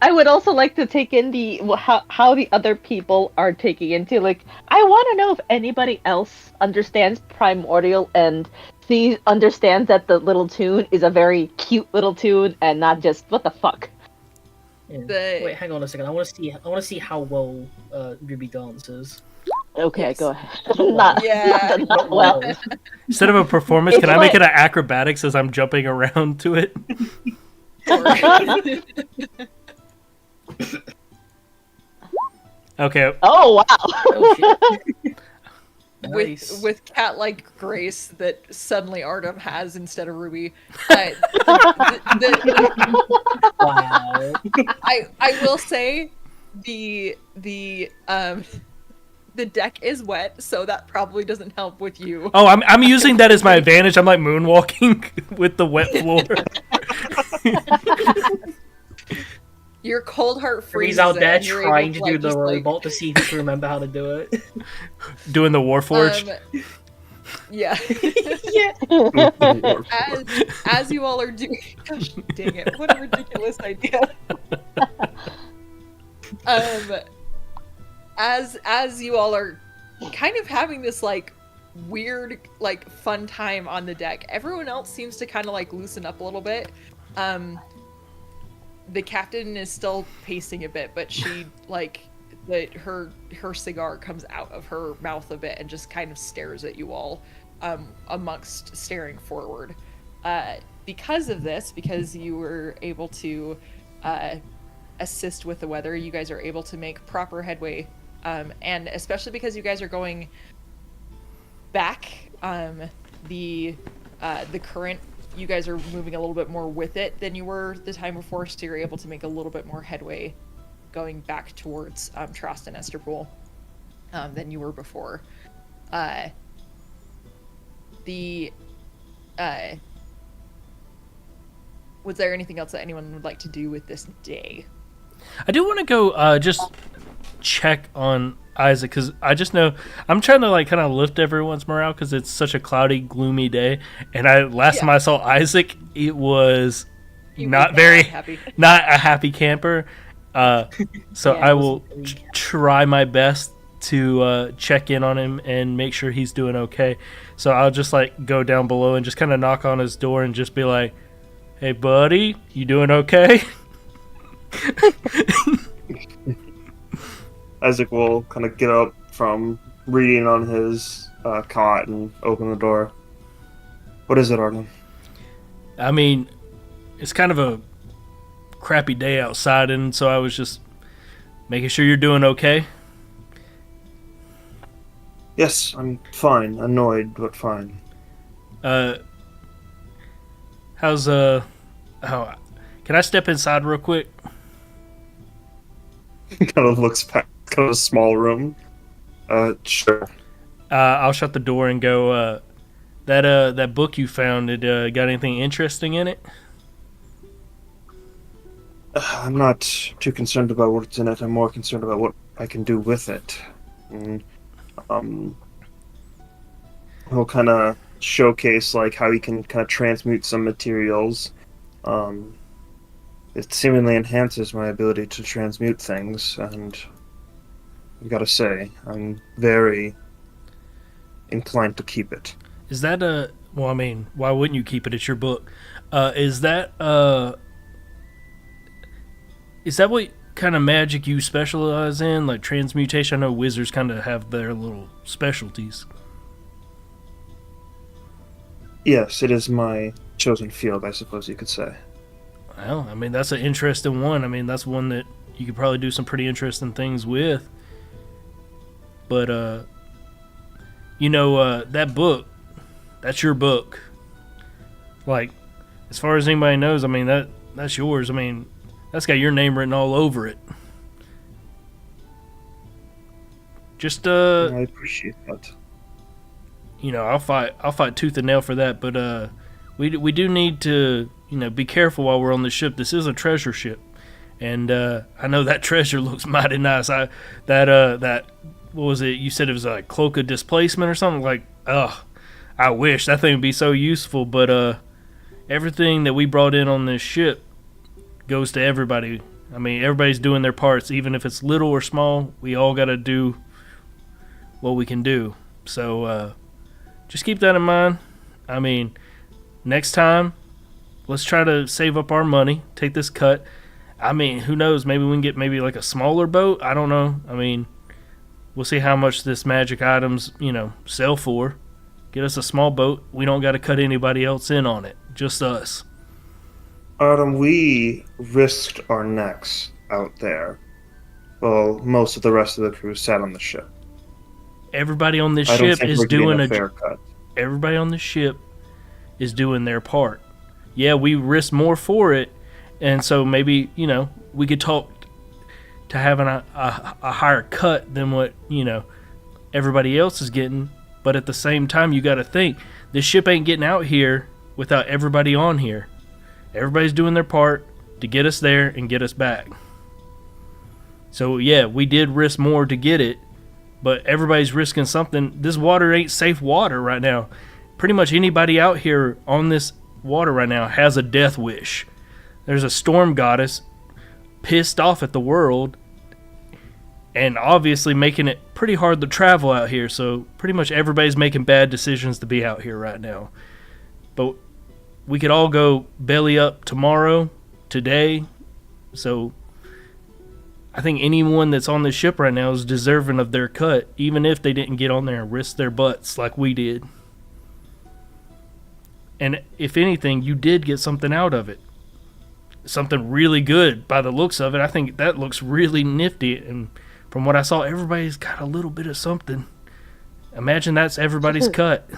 Speaker 2: I would also like to take in the how the other people are taking into, like, I want to know if anybody else understands primordial and understands that the little tune is a very cute little tune and not just what the fuck.
Speaker 3: Yeah.
Speaker 1: The-
Speaker 3: Wait, hang on a second. I want to see how well Ruby dances.
Speaker 2: Okay,
Speaker 1: Yes.
Speaker 2: go ahead. not,
Speaker 1: Yeah.
Speaker 2: not well.
Speaker 4: Instead of a performance,
Speaker 2: It's
Speaker 4: can I make
Speaker 2: like-
Speaker 4: it an acrobatics as I'm jumping around to it? Okay.
Speaker 2: Oh wow.
Speaker 3: Oh shit! Nice.
Speaker 1: with cat-like grace that suddenly Artem has instead of Ruby.
Speaker 3: Wow.
Speaker 1: I will say the deck is wet, so that probably doesn't help with you.
Speaker 4: Oh, I'm using that as my advantage. I'm like moonwalking with the wet floor.
Speaker 1: Your cold heart freezes.
Speaker 3: He's out there
Speaker 1: and you're able
Speaker 3: trying to do
Speaker 1: like,
Speaker 3: the
Speaker 1: just, like,
Speaker 3: robot to see if he can remember how to do it.
Speaker 4: Doing the Warforged.
Speaker 1: Yeah.
Speaker 3: Yeah.
Speaker 1: as you all are doing, gosh dang it, what a ridiculous idea. As you all are kind of having this like weird like fun time on the deck, everyone else seems to kind of like loosen up a little bit. The captain is still pacing a bit, but she like her cigar comes out of her mouth a bit and just kind of stares at you all, amongst staring forward. Because of this, because you were able to assist with the weather, you guys are able to make proper headway, and especially because you guys are going back, the current, you guys are moving a little bit more with it than you were the time before, so you're able to make a little bit more headway going back towards Trost and Esterpool than you were before. Was there anything else that anyone would like to do with this day?
Speaker 4: I do want to go just check on Isaac, because I just know I'm trying to like kind of lift everyone's morale because it's such a cloudy, gloomy day. And last time I saw Isaac, it was not very
Speaker 1: happy.
Speaker 4: Not a happy camper. So I will try my best to check in on him and make sure he's doing okay. So I'll just like go down below and just kind of knock on his door and just be like, "Hey, buddy, you doing okay?"
Speaker 5: Isaac will kind of get up from reading on his cot and open the door. What is it, Arden?
Speaker 4: I mean, it's kind of a crappy day outside, and so I was just making sure you're doing okay.
Speaker 5: Yes, I'm fine. Annoyed, but fine.
Speaker 4: How's can I step inside real quick?
Speaker 5: Kind of looks back, kind of a small room. Sure.
Speaker 4: I'll shut the door and go, that book you found, it got anything interesting in it?
Speaker 5: I'm not too concerned about what's in it. I'm more concerned about what I can do with it. And, he'll kind of showcase like how he can kind of transmute some materials. It seemingly enhances my ability to transmute things, and I've got to say, I'm very inclined to keep it.
Speaker 4: Is that well, I mean, why wouldn't you keep it? It's your book. Is that what kind of magic you specialize in, like transmutation? I know wizards kind of have their little specialties.
Speaker 5: Yes, it is my chosen field, I suppose you could say.
Speaker 4: Well, I mean, that's an interesting one. I mean, that's one that you could probably do some pretty interesting things with. But, that book, that's your book. Like, as far as anybody knows, I mean, that's yours. I mean, that's got your name written all over it. Just,
Speaker 5: I appreciate that.
Speaker 4: I'll fight tooth and nail for that, but, we do need to, be careful while we're on the ship. This is a treasure ship, and I know that treasure looks mighty nice. What was it? You said it was a cloak of displacement or something? Like, I wish that thing would be so useful. But everything that we brought in on this ship goes to everybody. I mean, everybody's doing their parts, even if it's little or small. We all got to do what we can do. So just keep that in mind. I mean, next time, let's try to save up our money, take this cut. I mean, who knows? Maybe we can get like a smaller boat. I don't know. I mean, we'll see how much this magic items, sell for. Get us a small boat. We don't got to cut anybody else in on it. Just us.
Speaker 5: Artem, we risked our necks out there. Well, most of the rest of the crew sat on the ship.
Speaker 4: Everybody on this ship is doing a fair cut. Everybody on the ship is doing their part. Yeah, we risk more for it, and so maybe, we could talk to having a higher cut than what, everybody else is getting. But at the same time, you got to think, this ship ain't getting out here without everybody on here. Everybody's doing their part to get us there and get us back. So yeah, we did risk more to get it, but everybody's risking something. This water ain't safe water right now. Pretty much anybody out here on this water right now has a death wish. There's a storm goddess pissed off at the world and obviously making it pretty hard to travel out here. So pretty much everybody's making bad decisions to be out here right now. But we could all go belly up tomorrow, today. So I think anyone that's on this ship right now is deserving of their cut, even if they didn't get on there and risk their butts like we did. And if anything, you did get something out of it. Something really good by the looks of it. I think that looks really nifty. And from what I saw, everybody's got a little bit of something. Imagine that's everybody's cut.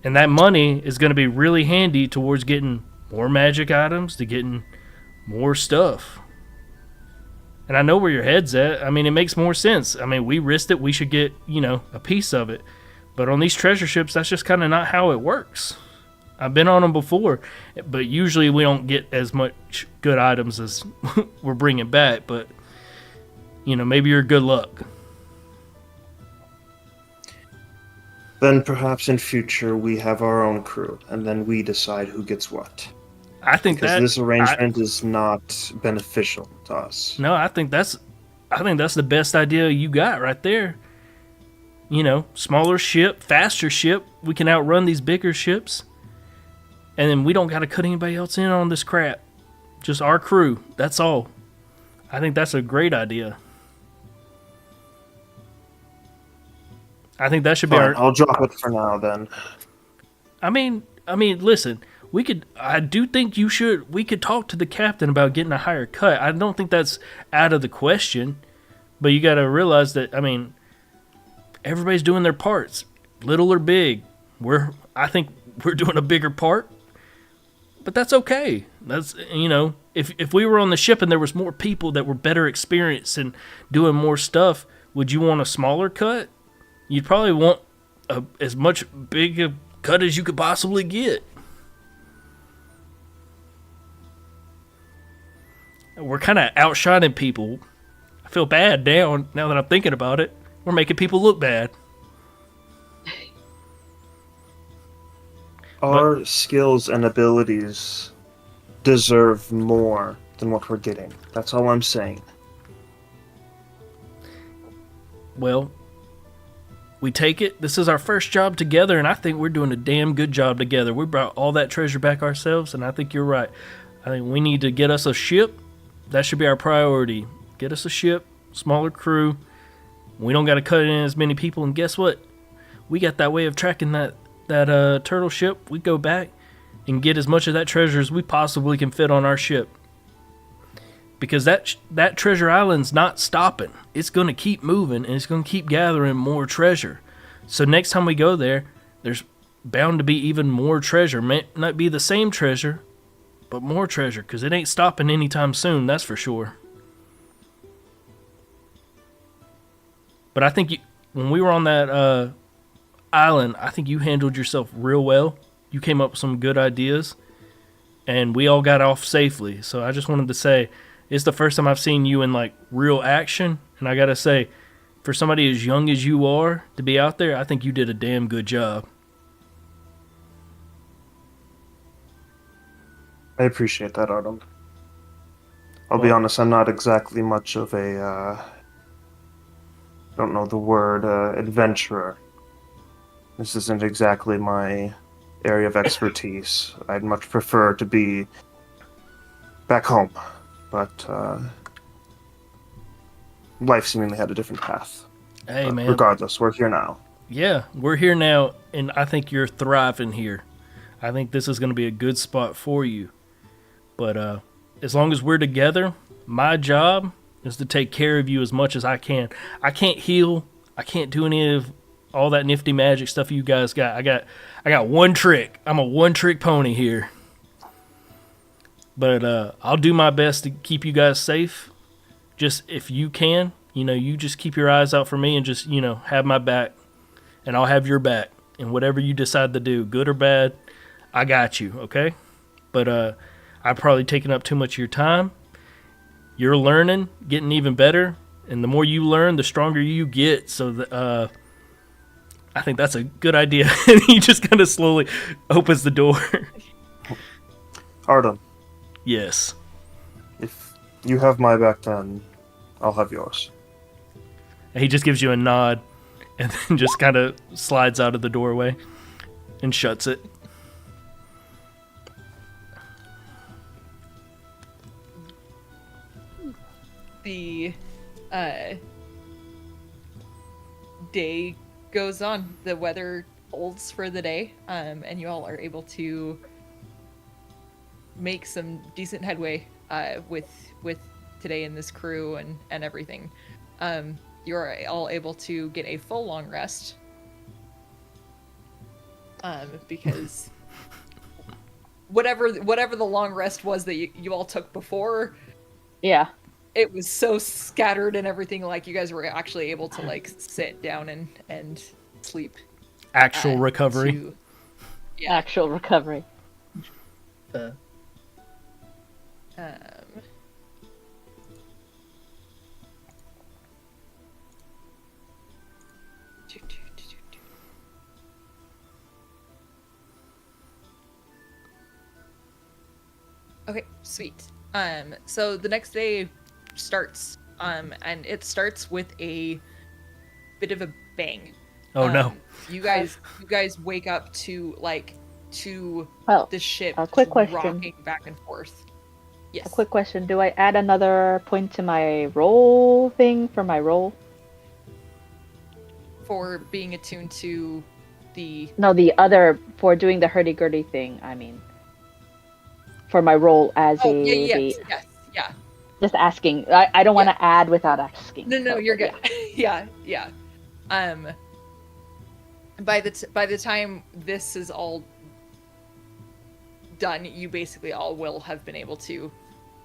Speaker 4: And that money is going to be really handy towards getting more magic items, to getting more stuff. And I know where your head's at. I mean, it makes more sense. I mean, we risked it. We should get, a piece of it. But on these treasure ships, that's just kind of not how it works. I've been on them before, but usually we don't get as much good items as we're bringing back. But, maybe you're good luck.
Speaker 5: Then perhaps in future we have our own crew, and then we decide who gets what.
Speaker 4: I think
Speaker 5: because this arrangement is not beneficial to us.
Speaker 4: No, I think that's the best idea you got right there. Smaller ship, faster ship. We can outrun these bigger ships. And then we don't got to cut anybody else in on this crap. Just our crew. That's all. I think that's a great idea. I think that should be
Speaker 5: Fine, I'll drop it for now then.
Speaker 4: I mean, listen. I do think we could talk to the captain about getting a higher cut. I don't think that's out of the question. But you got to realize that, everybody's doing their parts, little or big. I think we're doing a bigger part, but that's okay. That's if we were on the ship and there was more people that were better experienced and doing more stuff, would you want a smaller cut? You'd probably want as much big a cut as you could possibly get. We're kind of outshining people. I feel bad now that I'm thinking about it. We're making people look bad.
Speaker 5: Our skills and abilities deserve more than what we're getting. That's all I'm saying.
Speaker 4: Well, we take it. This is our first job together, and I think we're doing a damn good job together. We brought all that treasure back ourselves, and I think you're right. I think we need to get us a ship. That should be our priority. Get us a ship, smaller crew. We don't got to cut in as many people, and guess what? We got that way of tracking that turtle ship. We go back and get as much of that treasure as we possibly can fit on our ship. Because that treasure island's not stopping. It's going to keep moving, and it's going to keep gathering more treasure. So next time we go there, there's bound to be even more treasure. May not be the same treasure, but more treasure, because it ain't stopping anytime soon, that's for sure. But I think when we were on that island, I think you handled yourself real well. You came up with some good ideas, and we all got off safely. So I just wanted to say, it's the first time I've seen you in like real action, and I gotta say, for somebody as young as you are to be out there, I think you did a damn good job.
Speaker 5: I appreciate that, Artem. I'll be honest, I'm not exactly much of a, don't know the word, adventurer. This isn't exactly my area of expertise. I'd much prefer to be back home, but life seemingly had a different path.
Speaker 4: Hey,
Speaker 5: but
Speaker 4: man.
Speaker 5: Regardless, we're here now.
Speaker 4: Yeah, we're here now, and I think you're thriving here. I think this is going to be a good spot for you. But as long as we're together, my job is to take care of you as much as I can. I can't heal. I can't do any of all that nifty magic stuff you guys got. I got one trick. I'm a one-trick pony here. But I'll do my best to keep you guys safe. Just if you can, you just keep your eyes out for me and just, have my back. And I'll have your back. And whatever you decide to do, good or bad, I got you, okay? But I've probably taken up too much of your time. you're learning, getting even better, and the more you learn, the stronger you get. So I think that's a good idea. And he just kind of slowly opens the door.
Speaker 5: Artem,
Speaker 4: Yes.
Speaker 5: if you have my back, then I'll have yours.
Speaker 4: And he just gives you a nod, and then just kind of slides out of the doorway and shuts it.
Speaker 1: The day goes on. The weather holds for the day, and you all are able to make some decent headway with today and this crew and everything. You are all able to get a full long rest, because whatever the long rest was that you all took before,
Speaker 2: Yeah.
Speaker 1: it was so scattered and everything. Like, you guys were actually able to like sit down and sleep.
Speaker 4: Actual recovery.
Speaker 1: Yeah.
Speaker 2: Actual recovery.
Speaker 3: Uh,
Speaker 1: Um, Okay, sweet. So the next day starts, and it starts with a bit of a bang.
Speaker 4: Oh no.
Speaker 1: You guys wake up to
Speaker 2: Well,
Speaker 1: the ship
Speaker 2: a quick question.
Speaker 1: rocking back and forth. Yes.
Speaker 2: A quick question. Do I add another point to my roll thing for my roll?
Speaker 1: For being attuned to the
Speaker 2: No, the other for doing the hurdy-gurdy thing, I mean. For my role as
Speaker 1: yes, yeah.
Speaker 2: Just asking. I don't want to add without asking.
Speaker 1: No,
Speaker 2: so,
Speaker 1: you're
Speaker 2: but
Speaker 1: good. Yeah. yeah. By the time this is all done, you basically all will have been able to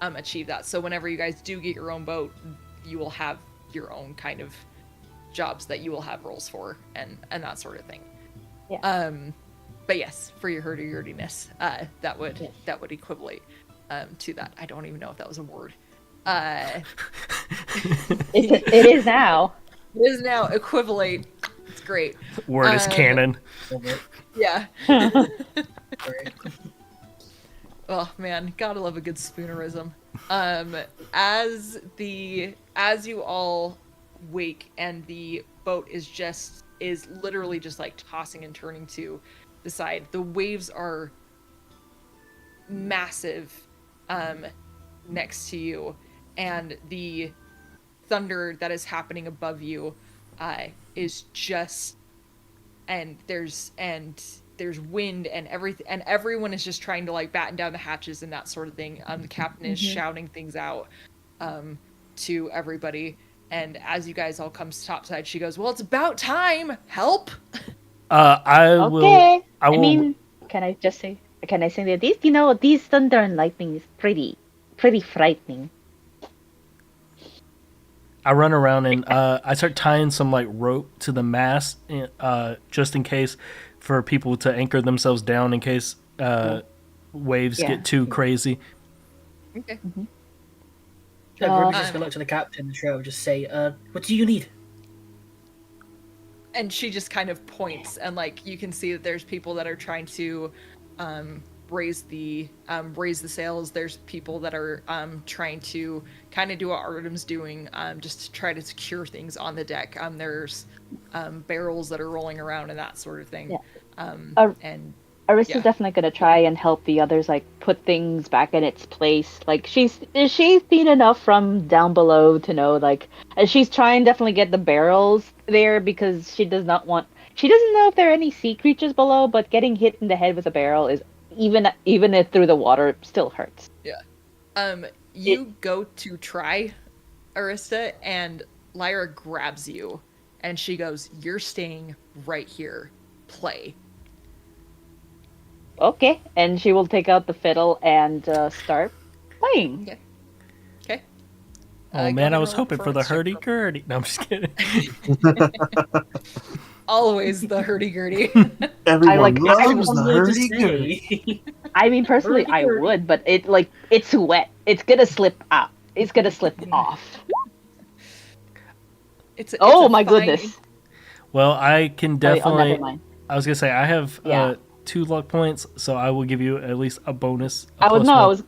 Speaker 1: achieve that. So whenever you guys do get your own boat, you will have your own kind of jobs that you will have roles for and that sort of thing.
Speaker 2: Yeah.
Speaker 1: But yes, for your hurdy-gurdiness, that would equivalent to that. I don't even know if that was a word.
Speaker 2: It is now.
Speaker 1: It is now equivalent. It's great.
Speaker 4: Word is canon.
Speaker 1: Yeah.
Speaker 3: Right.
Speaker 1: Oh man, gotta love a good spoonerism. As you all wake and the boat is literally just like tossing and turning to the side. The waves are massive next to you, and the thunder that is happening above you is just there's wind and everything, and everyone is just trying to like batten down the hatches and that sort of thing. The captain is shouting things out to everybody, and as you guys all come topside, she goes, "Well, it's about time. Help!"
Speaker 4: I will.
Speaker 2: I mean, can I say that these thunder and lightning is pretty frightening.
Speaker 4: I run around and I start tying some like rope to the mast, just in case, for people to anchor themselves down in case waves get too crazy.
Speaker 1: Okay.
Speaker 3: Ruby's just gonna look to the captain and Cheryl just say, what do you need?
Speaker 1: And she just kind of points, and like you can see that there's people that are trying to raise the sails. There's people that are trying to kind of do what Artem's doing, just to try to secure things on the deck. There's barrels that are rolling around and that sort of thing.
Speaker 2: Yeah.
Speaker 1: And
Speaker 2: Arista's definitely gonna try and help the others like put things back in its place. Like she's seen enough from down below to know, like, and she's trying definitely get the barrels there because she doesn't know if there are any sea creatures below, but getting hit in the head with a barrel is even if through the water still hurts.
Speaker 1: Yeah. You go to try, Arista, and Lyra grabs you and she goes, "You're staying right here. Play."
Speaker 2: Okay, and she will take out the fiddle and start playing.
Speaker 1: Okay.
Speaker 4: Oh man, I was hoping for the hurdy-gurdy. No, I'm just kidding.
Speaker 1: Always the hurdy-gurdy.
Speaker 5: Everyone loves
Speaker 3: Everyone
Speaker 5: the
Speaker 3: will just
Speaker 5: hurdy-gurdy.
Speaker 3: say.
Speaker 2: I mean, personally, I
Speaker 3: Hurdy-gurdy.
Speaker 2: would, but it's wet. It's gonna slip out. it's gonna slip off.
Speaker 1: It's
Speaker 2: Oh
Speaker 1: a
Speaker 2: my
Speaker 1: fine-
Speaker 2: goodness!
Speaker 4: Well, I can
Speaker 2: Oh,
Speaker 4: definitely.
Speaker 2: never mind.
Speaker 4: I was gonna say I have
Speaker 2: Yeah.
Speaker 4: 2 luck points, so I will give you at least a bonus.
Speaker 2: I was no,
Speaker 4: +1.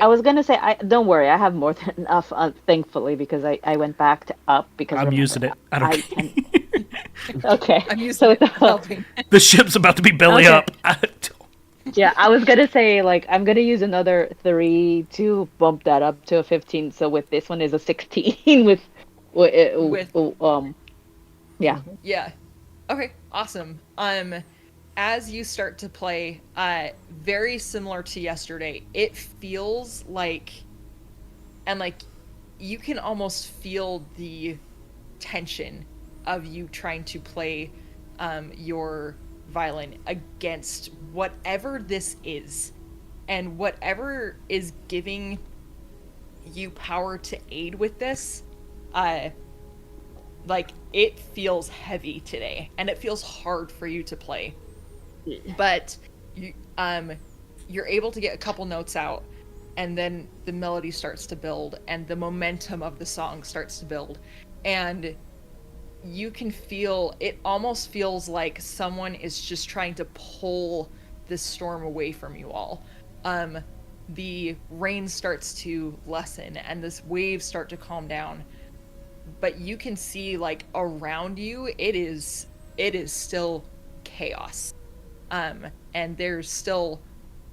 Speaker 2: I was gonna say, I don't worry, I have more than enough, thankfully, because I went back to up because
Speaker 4: I'm
Speaker 2: remember,
Speaker 4: using it. I don't
Speaker 2: I
Speaker 4: care.
Speaker 2: can. Okay,
Speaker 1: I'm using
Speaker 2: so
Speaker 1: it. It's helping.
Speaker 4: The ship's about to be belly
Speaker 2: Okay.
Speaker 4: up.
Speaker 2: yeah, I was gonna say like I'm gonna use another 3 to bump that up to a 15. So with this one is a 16
Speaker 1: With
Speaker 2: yeah.
Speaker 1: Yeah. Okay, awesome. As you start to play, very similar to yesterday, it feels like, and like, you can almost feel the tension of you trying to play your violin against whatever this is, and whatever is giving you power to aid with this. Like, it feels heavy today, and it feels hard for you to play. But you're able to get a couple notes out, and then the melody starts to build, and the momentum of the song starts to build, and you can feel it. Almost feels like someone is just trying to pull this storm away from you all. The rain starts to lessen, and this waves start to calm down, but you can see, like, around you it is still chaos, and there's still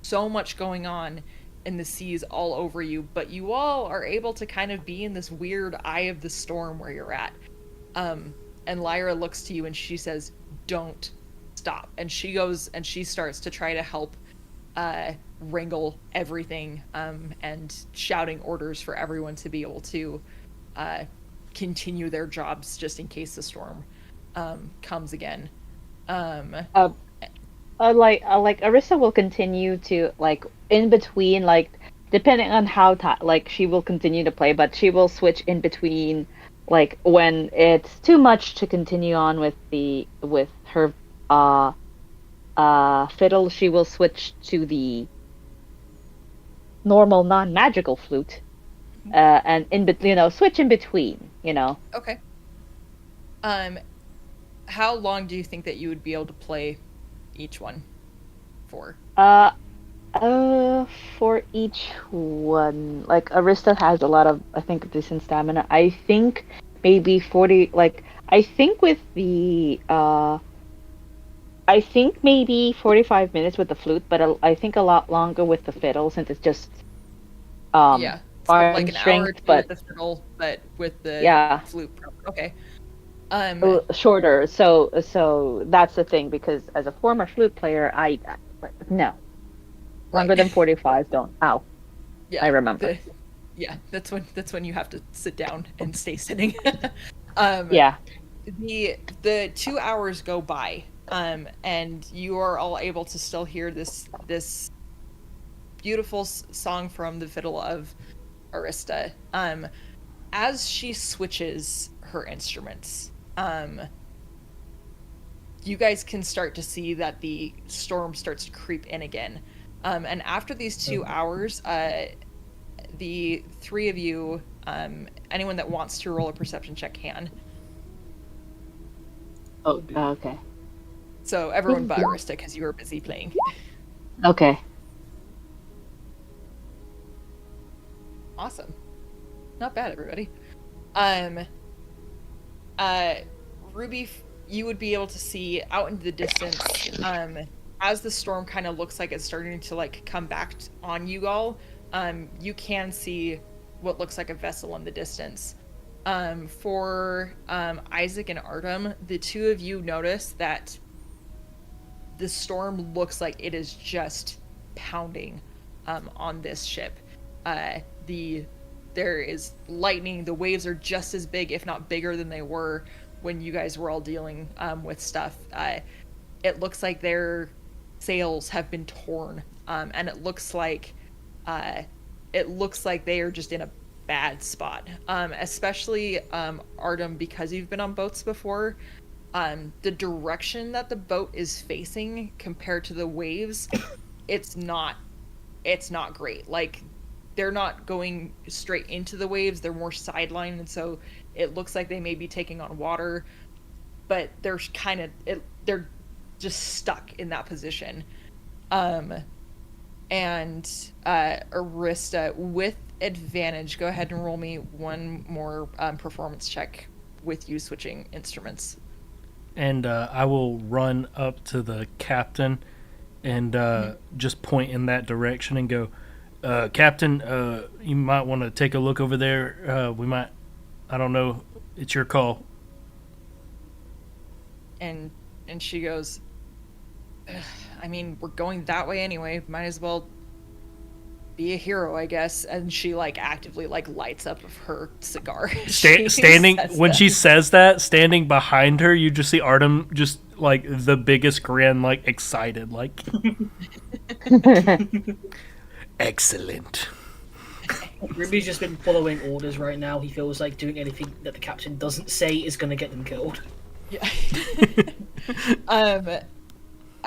Speaker 1: so much going on in the seas all over you, but you all are able to kind of be in this weird eye of the storm where you're at. And Lyra looks to you and she says, "Don't stop." And she goes and she starts to try to help wrangle everything, and shouting orders for everyone to be able to continue their jobs just in case the storm comes again.
Speaker 2: Like Arissa will continue to like in between, like depending on how like she will continue to play, but she will switch in between, like when it's too much to continue on with her fiddle, she will switch to the normal non-magical flute, and switch in between,
Speaker 1: Okay. How long do you think that you would be able to play each one for?
Speaker 2: Uh, for each one, like Arista has a lot of, I think, decent stamina. I think maybe 40. Like I think with the I think maybe 45 minutes with the flute, but I think a lot longer with the fiddle since it's just
Speaker 1: Yeah, so like
Speaker 2: arm
Speaker 1: an hour or
Speaker 2: strength,
Speaker 1: two
Speaker 2: but
Speaker 1: with the fiddle, but with the
Speaker 2: yeah,
Speaker 1: flute. Okay.
Speaker 2: shorter. So that's the thing, because as a former flute player, no, longer
Speaker 1: Right.
Speaker 2: than 45. Don't. Ow.
Speaker 1: Yeah.
Speaker 2: I remember.
Speaker 1: Yeah, that's when you have to sit down and stay sitting.
Speaker 2: Yeah.
Speaker 1: The 2 hours go by, and you are all able to still hear this beautiful song from the fiddle of Arista. As she switches her instruments, you guys can start to see that the storm starts to creep in again. And after these 2 hours, the three of you, anyone that wants to roll a perception check can.
Speaker 2: Oh, okay.
Speaker 1: So everyone but Arista, because you were busy playing.
Speaker 2: Okay.
Speaker 1: Awesome. Not bad, everybody. Ruby, you would be able to see out into the distance, as the storm kind of looks like it's starting to like come back on you all. You can see what looks like a vessel in the distance. For Isaac and Artem, the two of you notice that the storm looks like it is just pounding on this ship. There is lightning. The waves are just as big, if not bigger, than they were when you guys were all dealing with stuff. It looks like their sails have been torn, and it looks like they are just in a bad spot. Especially Artem, because you've been on boats before. The direction that the boat is facing compared to the waves, it's not great. Like, they're not going straight into the waves, they're more sidelined, and so it looks like they may be taking on water, but they're they're just stuck in that position. And Arista, with advantage, go ahead and roll me one more performance check with you switching instruments.
Speaker 4: And I will run up to the captain and just point in that direction and go, Captain, you might want to take a look over there. We might, I don't know, it's your call.
Speaker 1: And she goes, I mean, we're going that way anyway. Might as well be a hero, I guess. And she like actively like lights up her cigar.
Speaker 4: Standing when she says that, standing behind her, you just see Artem just like the biggest grin, like excited, like excellent.
Speaker 3: Ruby's just been following orders right now. He feels like doing anything that the captain doesn't say is going to get them killed.
Speaker 1: Yeah.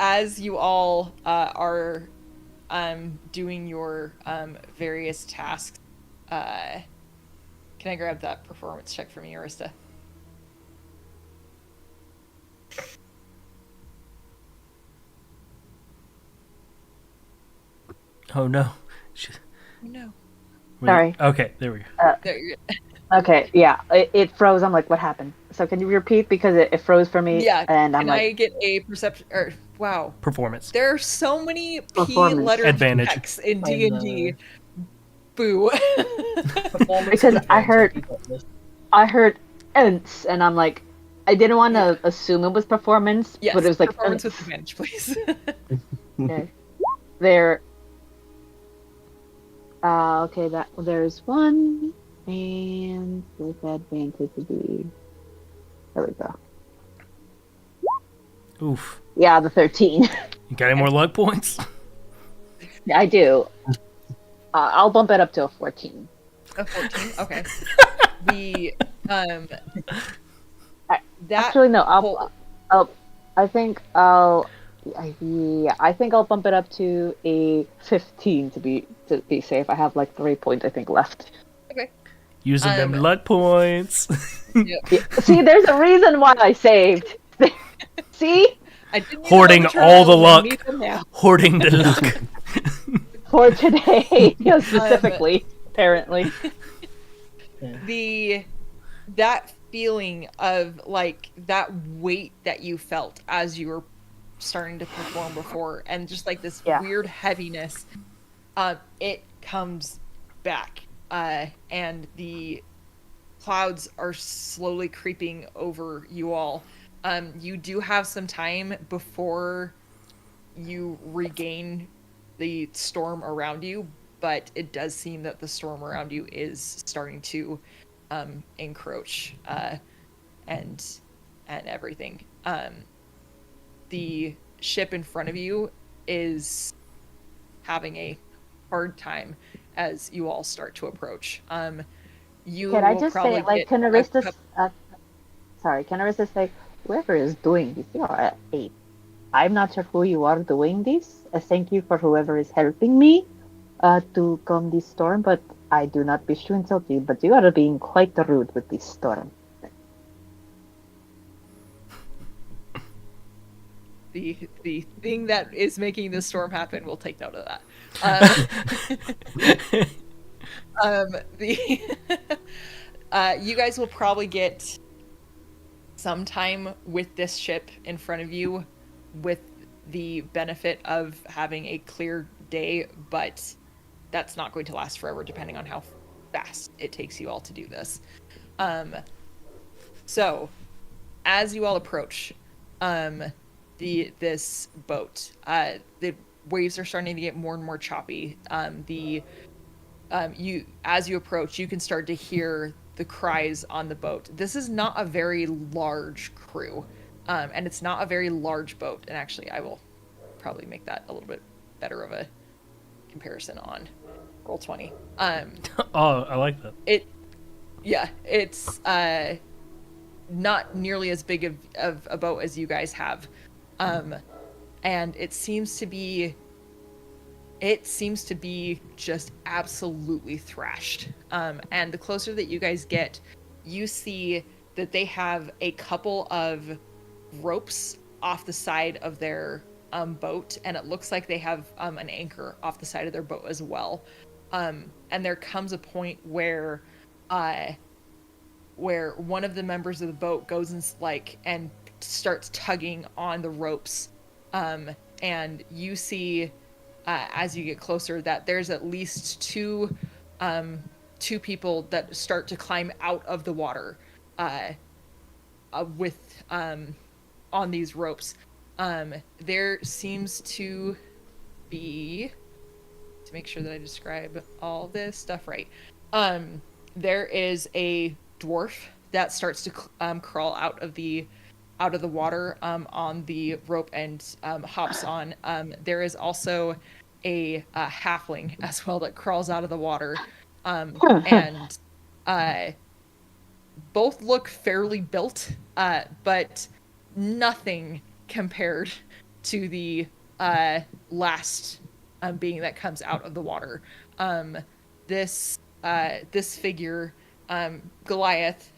Speaker 1: As you all are doing your various tasks, can I grab that performance check from you, Arista?
Speaker 4: Oh no.
Speaker 1: No.
Speaker 2: Sorry.
Speaker 4: Okay, there we go.
Speaker 1: There you're good.
Speaker 2: Okay, yeah, it froze. I'm like, what happened? So can you repeat, because it froze for me?
Speaker 1: Yeah.
Speaker 2: And I'm
Speaker 1: Can
Speaker 2: like,
Speaker 1: I get a perception? Or wow,
Speaker 4: Performance.
Speaker 1: there are so many P
Speaker 2: Performance.
Speaker 1: letter
Speaker 4: Advantage.
Speaker 1: checks in D&D. Boo.
Speaker 2: Because I heard ents, and I'm like, I didn't want to assume it was performance,
Speaker 1: Yes,
Speaker 2: but it was like
Speaker 1: performance with advantage, please.
Speaker 2: Okay. There. Okay, there's one, and with advantage would be. There we go.
Speaker 4: Oof.
Speaker 2: Yeah, the 13.
Speaker 4: You got any more luck points?
Speaker 2: Yeah, I do. I'll bump it up to a 14.
Speaker 1: A 14. Okay. The that
Speaker 2: Actually, no.
Speaker 1: whole-
Speaker 2: I think I'll bump it up to a 15 to be safe. I have like 3 points I think left.
Speaker 1: Okay.
Speaker 4: Using them luck points.
Speaker 1: Yep.
Speaker 2: Yeah. See, there's a reason why I saved. See,
Speaker 1: I didn't need
Speaker 4: Hoarding
Speaker 1: them
Speaker 4: all the
Speaker 1: I
Speaker 4: luck.
Speaker 1: need them now.
Speaker 4: Hoarding the luck.
Speaker 2: for today, specifically, apparently.
Speaker 1: That feeling of like that weight that you felt as you were starting to perform before, and just like this weird heaviness, it comes back, and the clouds are slowly creeping over you all. You do have some time before you regain the storm around you, but it does seem that the storm around you is starting to encroach and everything. The ship in front of you is having a hard time as you all start to approach. You
Speaker 2: Can I
Speaker 1: will
Speaker 2: just
Speaker 1: probably
Speaker 2: say, like,
Speaker 1: get
Speaker 2: can
Speaker 1: a
Speaker 2: Arista,
Speaker 1: couple-
Speaker 2: can Arista say, whoever is doing this, you are a. I'm not sure who you are doing this. Thank you for whoever is helping me to calm this storm, but I do not wish to insult you, but you are being quite rude with this storm.
Speaker 1: the thing that is making this storm happen, we'll take note of that. You guys will probably get some time with this ship in front of you, with the benefit of having a clear day, but that's not going to last forever, depending on how fast it takes you all to do this. So, as you all approach, this boat, the waves are starting to get more and more choppy. As you approach, you can start to hear the cries on the boat. This is not a very large crew, and it's not a very large boat. And actually, I will probably make that a little bit better of a comparison on Roll20.
Speaker 4: Oh, I like that.
Speaker 1: It's not nearly as big of a boat as you guys have, and it seems to be it seems to be just absolutely thrashed. And the closer that you guys get, you see that they have a couple of ropes off the side of their boat, and it looks like they have an anchor off the side of their boat as well. And there comes a point where one of the members of the boat goes and starts tugging on the ropes, and you see as you get closer that there's at least two people that start to climb out of the water with on these ropes. There seems to be, to make sure that I describe all this stuff right, there is a dwarf that starts to crawl out of the water on the rope and hops on. There is also a halfling as well that crawls out of the water, and both look fairly built, but nothing compared to the last being that comes out of the water. This figure, Goliath,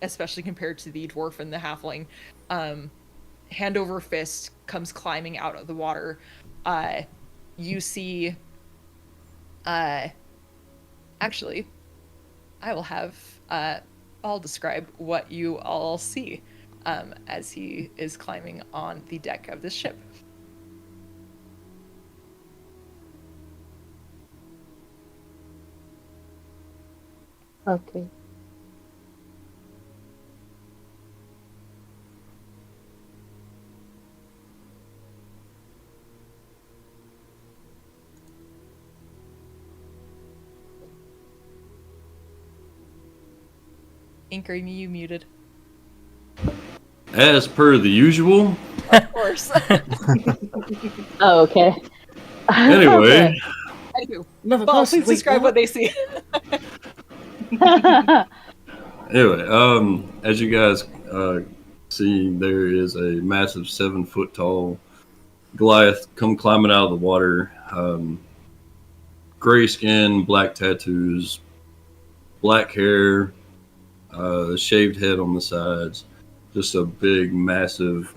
Speaker 1: especially compared to the dwarf and the halfling, hand over fist comes climbing out of the water. You see, actually, I will have I'll describe what you all see as he is climbing on the deck of this ship.
Speaker 2: Okay.
Speaker 1: Ink, are you muted?
Speaker 6: As per the usual.
Speaker 1: Of course.
Speaker 2: Oh, okay.
Speaker 6: Anyway,
Speaker 1: I do.
Speaker 3: Another
Speaker 1: Paul,
Speaker 3: person.
Speaker 1: please
Speaker 3: Wait,
Speaker 1: describe what they see.
Speaker 6: as you guys see, there is a massive 7-foot tall Goliath come climbing out of the water. Gray skin, black tattoos, black hair, shaved head on the sides. Just a big, massive,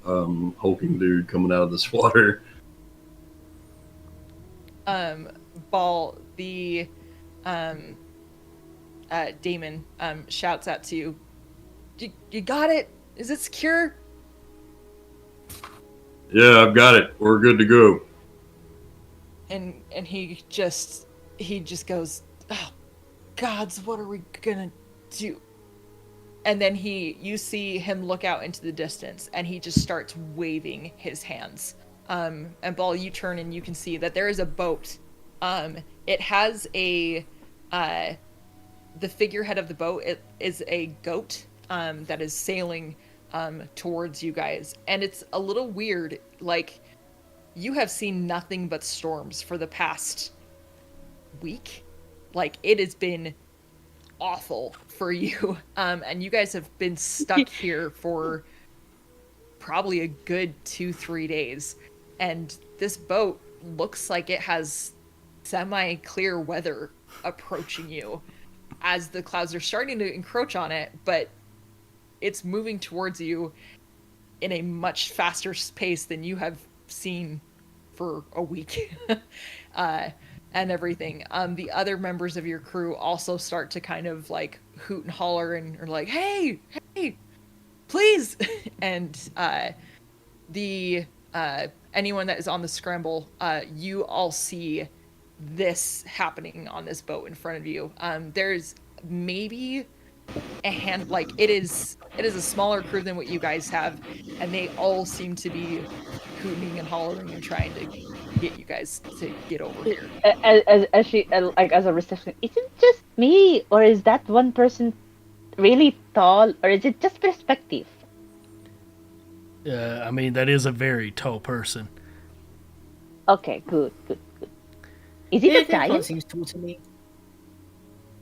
Speaker 6: hulking dude coming out of this water.
Speaker 1: Ball, the Damon shouts out to you. You got it? Is it secure?
Speaker 6: Yeah, I've got it. We're good to go.
Speaker 1: And he just goes, oh, gods, what are we gonna do? And then you see him look out into the distance, and he just starts waving his hands. And Ball, you turn and you can see that there is a boat. It has the figurehead of the boat. It is a goat that is sailing towards you guys, and it's a little weird. Like, you have seen nothing but storms for the past week. Like, it has been awful for you, and you guys have been stuck here for probably a good 2-3 days, and this boat looks like it has semi-clear weather approaching you as the clouds are starting to encroach on it, but it's moving towards you in a much faster pace than you have seen for a week. And everything. The other members of your crew also start to kind of like hoot and holler and are like, hey, please. And the anyone that is on the scramble, you all see this happening on this boat in front of you. There's maybe a hand, like it is a smaller crew than what you guys have, and they all seem to be hooting and hollering and trying to get you guys to get over here.
Speaker 2: As she like as a reception, is it just me, or is that one person really tall, or is it just perspective?
Speaker 4: I mean, that is a very tall person.
Speaker 2: Okay, good. Is it a giant?
Speaker 3: Seems tall to me.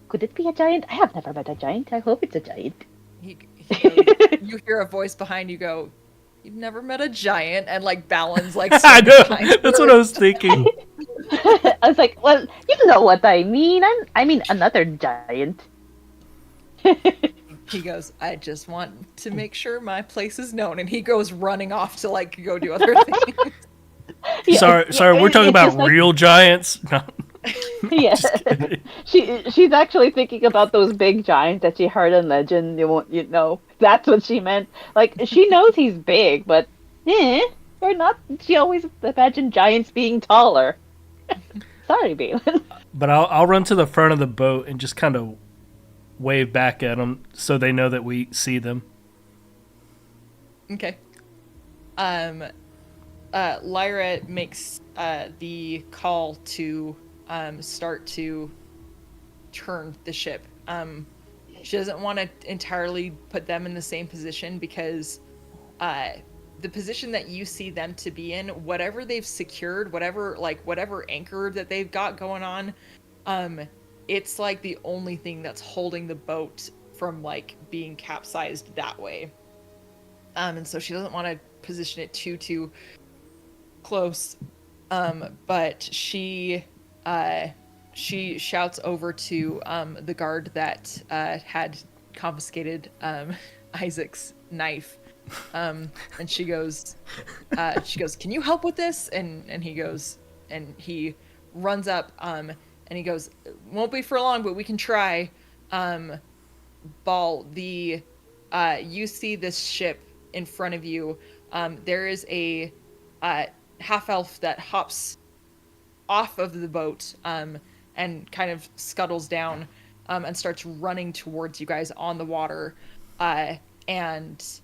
Speaker 2: Could it be a giant? I have never met a giant. I hope it's a giant.
Speaker 1: He goes, you hear a voice behind you go, You've never met a giant, and like Balon's like
Speaker 4: I know.
Speaker 1: behind
Speaker 4: That's
Speaker 1: her.
Speaker 4: what I was thinking.
Speaker 2: I was like, well, you know what I mean. I mean another giant.
Speaker 1: He goes, I just want to make sure my place is known, and he goes running off to like go do other things.
Speaker 2: Yeah,
Speaker 4: Sorry, we're talking
Speaker 2: it's
Speaker 4: about
Speaker 2: just like,
Speaker 4: real giants. No,
Speaker 2: yeah.
Speaker 4: just kidding.
Speaker 2: She's actually thinking about those big giants that she heard in legend. You know, that's what she meant. Like she knows he's big, but or not. She always imagined giants being taller. Sorry, Balin.
Speaker 4: But I'll run to the front of the boat and just kind of wave back at them so they know that we see them.
Speaker 1: Okay. Lyra makes the call to start to turn the ship. She doesn't want to entirely put them in the same position because the position that you see them to be in, whatever they've secured, whatever anchor that they've got going on, it's like the only thing that's holding the boat from like being capsized that way. And so she doesn't want to position it too close. But she shouts over to the guard that had confiscated Isaac's knife. And she goes, can you help with this? And he goes, and he runs up, and he goes, won't be for long, but we can try. Ball, you see this ship in front of you. There is a half-elf that hops off of the boat, and kind of scuttles down, and starts running towards you guys on the water, and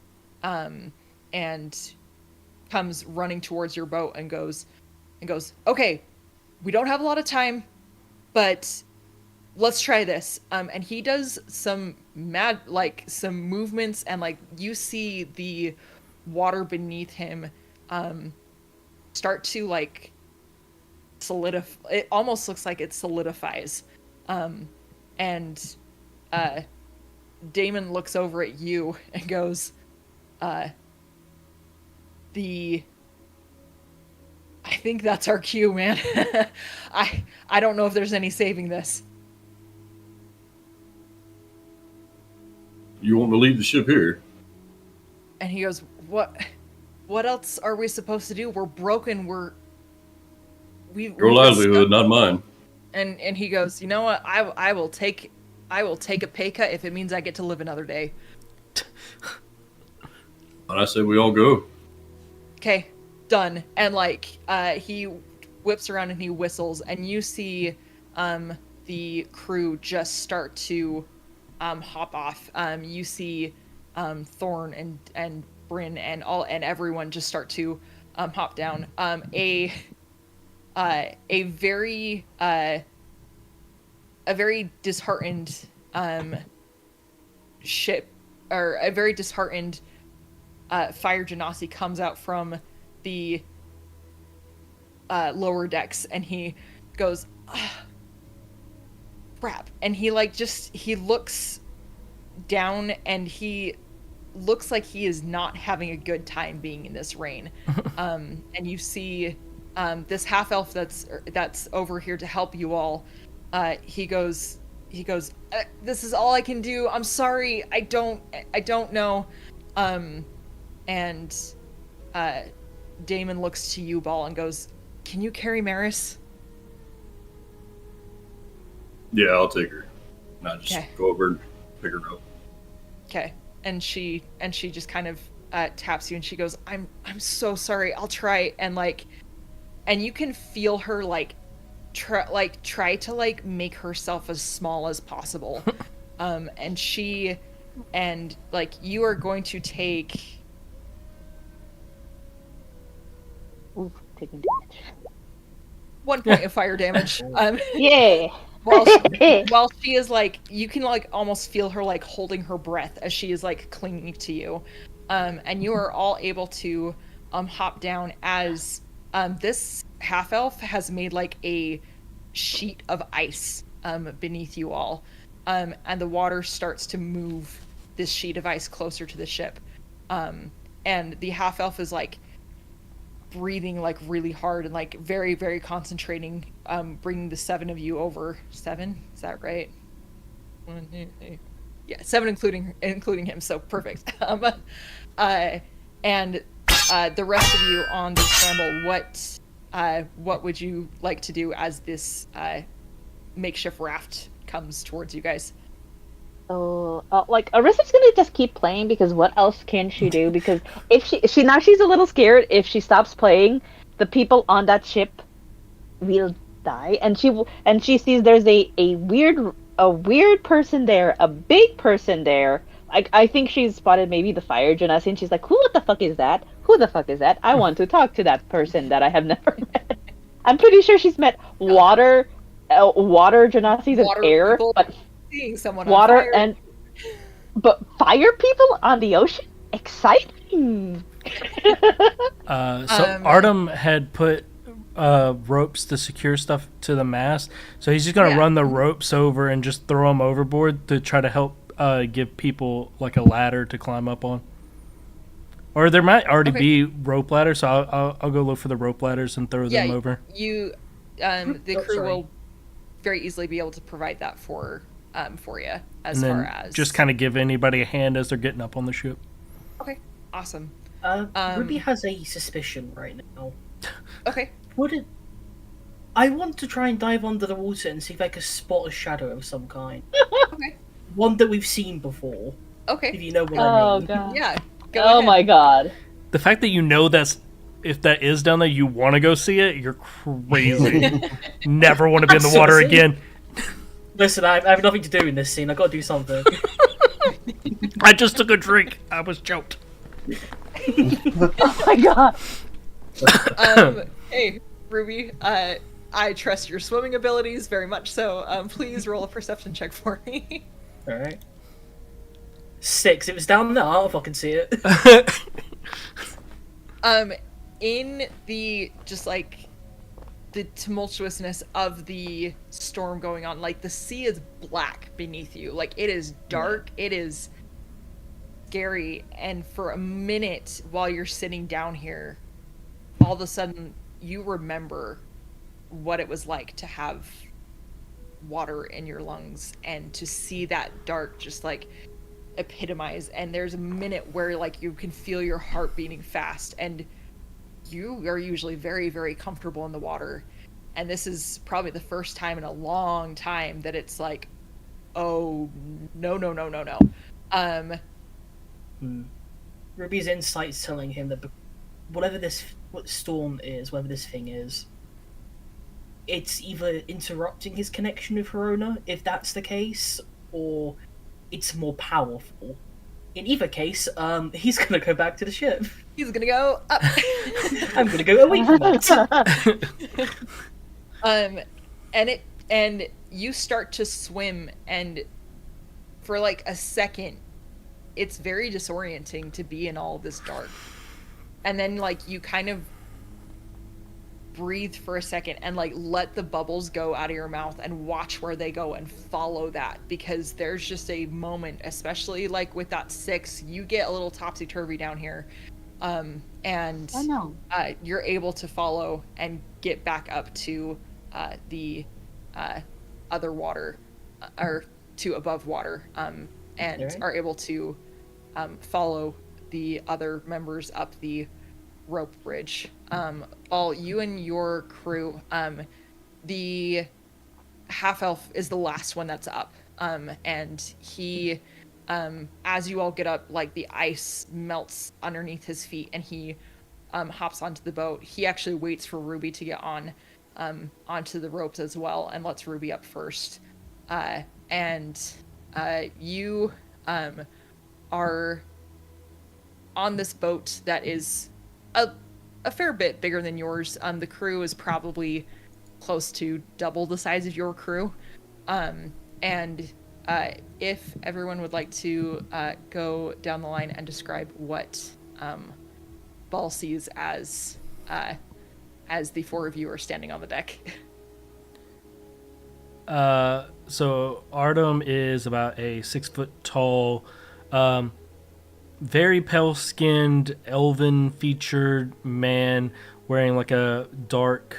Speaker 1: comes running towards your boat and goes, okay, we don't have a lot of time, but let's try this. And he does some some movements, and like you see the water beneath him start to like solidify. It almost looks like it solidifies. And Damon looks over at you and goes, I think that's our cue, man. I don't know if there's any saving this.
Speaker 6: You want to leave the ship here?
Speaker 1: And he goes, what else are we supposed to do? We're broken.
Speaker 6: Your livelihood, not mine.
Speaker 1: And he goes, you know what? I will take a pay cut if it means I get to live another day.
Speaker 6: And I say we all go.
Speaker 1: Okay, done. And like he whips around and he whistles, and you see the crew just start to hop off. You see Thorn and Bryn and everyone just start to hop down. A very disheartened ship, or a very disheartened Fire Genasi comes out from the lower decks, and he goes, crap. And he he looks down, and he looks like he is not having a good time being in this rain. And you see this half elf that's over here to help you all. He goes, this is all I can do. I'm sorry. I don't know. And Damon looks to you, Ball, and goes, can you carry Maris?
Speaker 6: Yeah, I'll take her. And I just go over and pick her up.
Speaker 1: Okay. And she just kind of taps you, and she goes, I'm so sorry. I'll try. And and you can feel her try to make herself as small as possible. And you are going to take
Speaker 2: Taking damage.
Speaker 1: 1 point of fire damage.
Speaker 2: Yeah.
Speaker 1: While she is you can almost feel her holding her breath as she is clinging to you. And you are all able to hop down as this half elf has made a sheet of ice beneath you all. And the water starts to move this sheet of ice closer to the ship. and the half elf is like breathing like really hard and like very very concentrating, bringing the seven of you over. Seven, is that right? One, two, three. Yeah, seven including him, so perfect. Uh, and the rest of you on the scramble, what would you like to do as this makeshift raft comes towards you guys?
Speaker 2: So, like, Arissa's gonna just keep playing because what else can she do? Because if she now she's a little scared. If she stops playing, the people on that ship will die, and she sees there's a weird person there, a big person there. Like, I think she's spotted maybe the fire genasi, and she's like, "Who the fuck is that? Who the fuck is that? I want to talk to that person that I have never met." I'm pretty sure she's met water genasis and
Speaker 1: Water
Speaker 2: air,
Speaker 1: people
Speaker 2: but
Speaker 1: seeing someone on
Speaker 2: water
Speaker 1: fire.
Speaker 2: and but fire people on the ocean? Exciting!
Speaker 4: So Artem had put ropes to secure stuff to the mast, so he's just gonna
Speaker 1: Yeah.
Speaker 4: run the ropes over and just throw them overboard to try to help give people like a ladder to climb up on. Or there might already
Speaker 1: Okay.
Speaker 4: be rope ladders, so I'll go look for the rope ladders and throw them over.
Speaker 1: You, the
Speaker 3: Oh,
Speaker 1: crew
Speaker 3: sorry.
Speaker 1: will very easily be able to provide that for you as
Speaker 4: And then
Speaker 1: far as
Speaker 4: just kind of give anybody a hand as they're getting up on the ship.
Speaker 1: Okay, awesome.
Speaker 3: Ruby has a suspicion right now.
Speaker 1: Okay,
Speaker 3: Would it? I want to try and dive under the water and see if I can spot a shadow of some kind.
Speaker 1: okay,
Speaker 3: One that we've seen before, if
Speaker 1: okay.
Speaker 3: you know what I
Speaker 2: Oh
Speaker 3: mean.
Speaker 2: god.
Speaker 1: Yeah. Go
Speaker 2: Oh
Speaker 1: ahead.
Speaker 2: my god.
Speaker 4: The fact that you know that's if that is down there, you want to go see it. You're crazy. Never want to be in the water
Speaker 3: Seriously?
Speaker 4: again.
Speaker 3: Listen, I have nothing to do in this scene. I got to do something.
Speaker 4: I just took a drink. I was choked.
Speaker 2: Oh my god.
Speaker 1: Hey, Ruby. I trust your swimming abilities very much. So, please roll a perception check for me.
Speaker 3: All right. 6. It was down there. I'll fucking see it.
Speaker 1: In the just like the tumultuousness of the storm going on, like the sea is black beneath you, like it is dark, it is scary, and for a minute while you're sitting down here, all of a sudden you remember what it was like to have water in your lungs and to see that dark just like epitomize, and there's a minute where like you can feel your heart beating fast, and you are usually very very comfortable in the water, and this is probably the first time in a long time that it's like, oh no no no no no.
Speaker 3: Ruby's insight's telling him that whatever this storm is, whatever this thing is, it's either interrupting his connection with Verona, if that's the case, or it's more powerful. In either case, he's gonna go back to the ship.
Speaker 1: He's gonna go up.
Speaker 3: I'm gonna go away from it.
Speaker 1: And you start to swim, and for like a second it's very disorienting to be in all this dark, and then like you kind of breathe for a second and like let the bubbles go out of your mouth and watch where they go and follow that, because there's just a moment, especially like with that 6, you get a little topsy-turvy down here, and
Speaker 2: Oh no.
Speaker 1: you're able to follow and get back up to the other water, or to above water, and
Speaker 3: Alright.
Speaker 1: are able to follow the other members up the rope bridge. All you and your crew, the half elf is the last one that's up, and he, as you all get up, like the ice melts underneath his feet, and he hops onto the boat. He actually waits for Ruby to get on onto the ropes as well, and lets Ruby up first. And you are on this boat that is a fair bit bigger than yours. The crew is probably close to double the size of your crew. And if everyone would like to go down the line and describe what Ball sees as the 4 of you are standing on the deck.
Speaker 4: So Artem is about a 6 foot tall very pale-skinned, elven-featured man wearing like a dark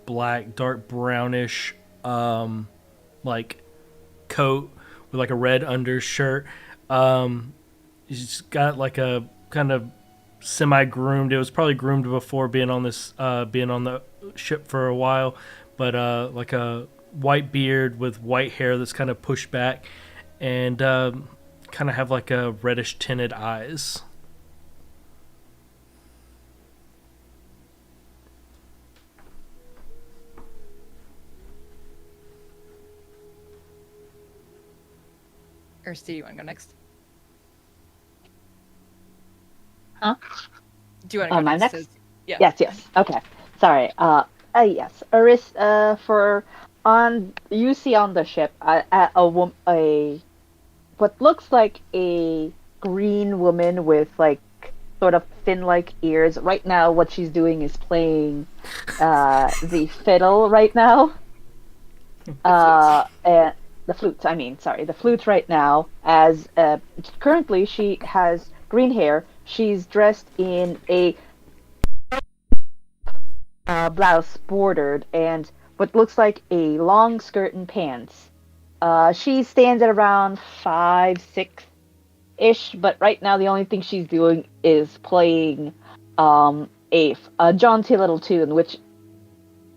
Speaker 4: black, dark brownish like coat with like a red undershirt. He's got like a kind of semi-groomed. It was probably groomed before being on the ship for a while, but like a white beard with white hair that's kind of pushed back, and kind of have like a reddish tinted eyes.
Speaker 1: Or Steve, you want to go next?
Speaker 2: Huh?
Speaker 1: Do you want to go
Speaker 2: Am I
Speaker 1: next?
Speaker 2: next?
Speaker 1: Yeah.
Speaker 2: Yes. Okay. Sorry. Yes. Aris. For on you see on the ship, a what looks like a green woman with like sort of fin-like ears. Right now, what she's doing is playing the fiddle right now. And the flute. I mean, sorry, the flute right now. As currently she has green hair. She's dressed in a blouse bordered and what looks like a long skirt and pants. She stands at around 5'6" ish, but right now the only thing she's doing is playing a jaunty little tune, which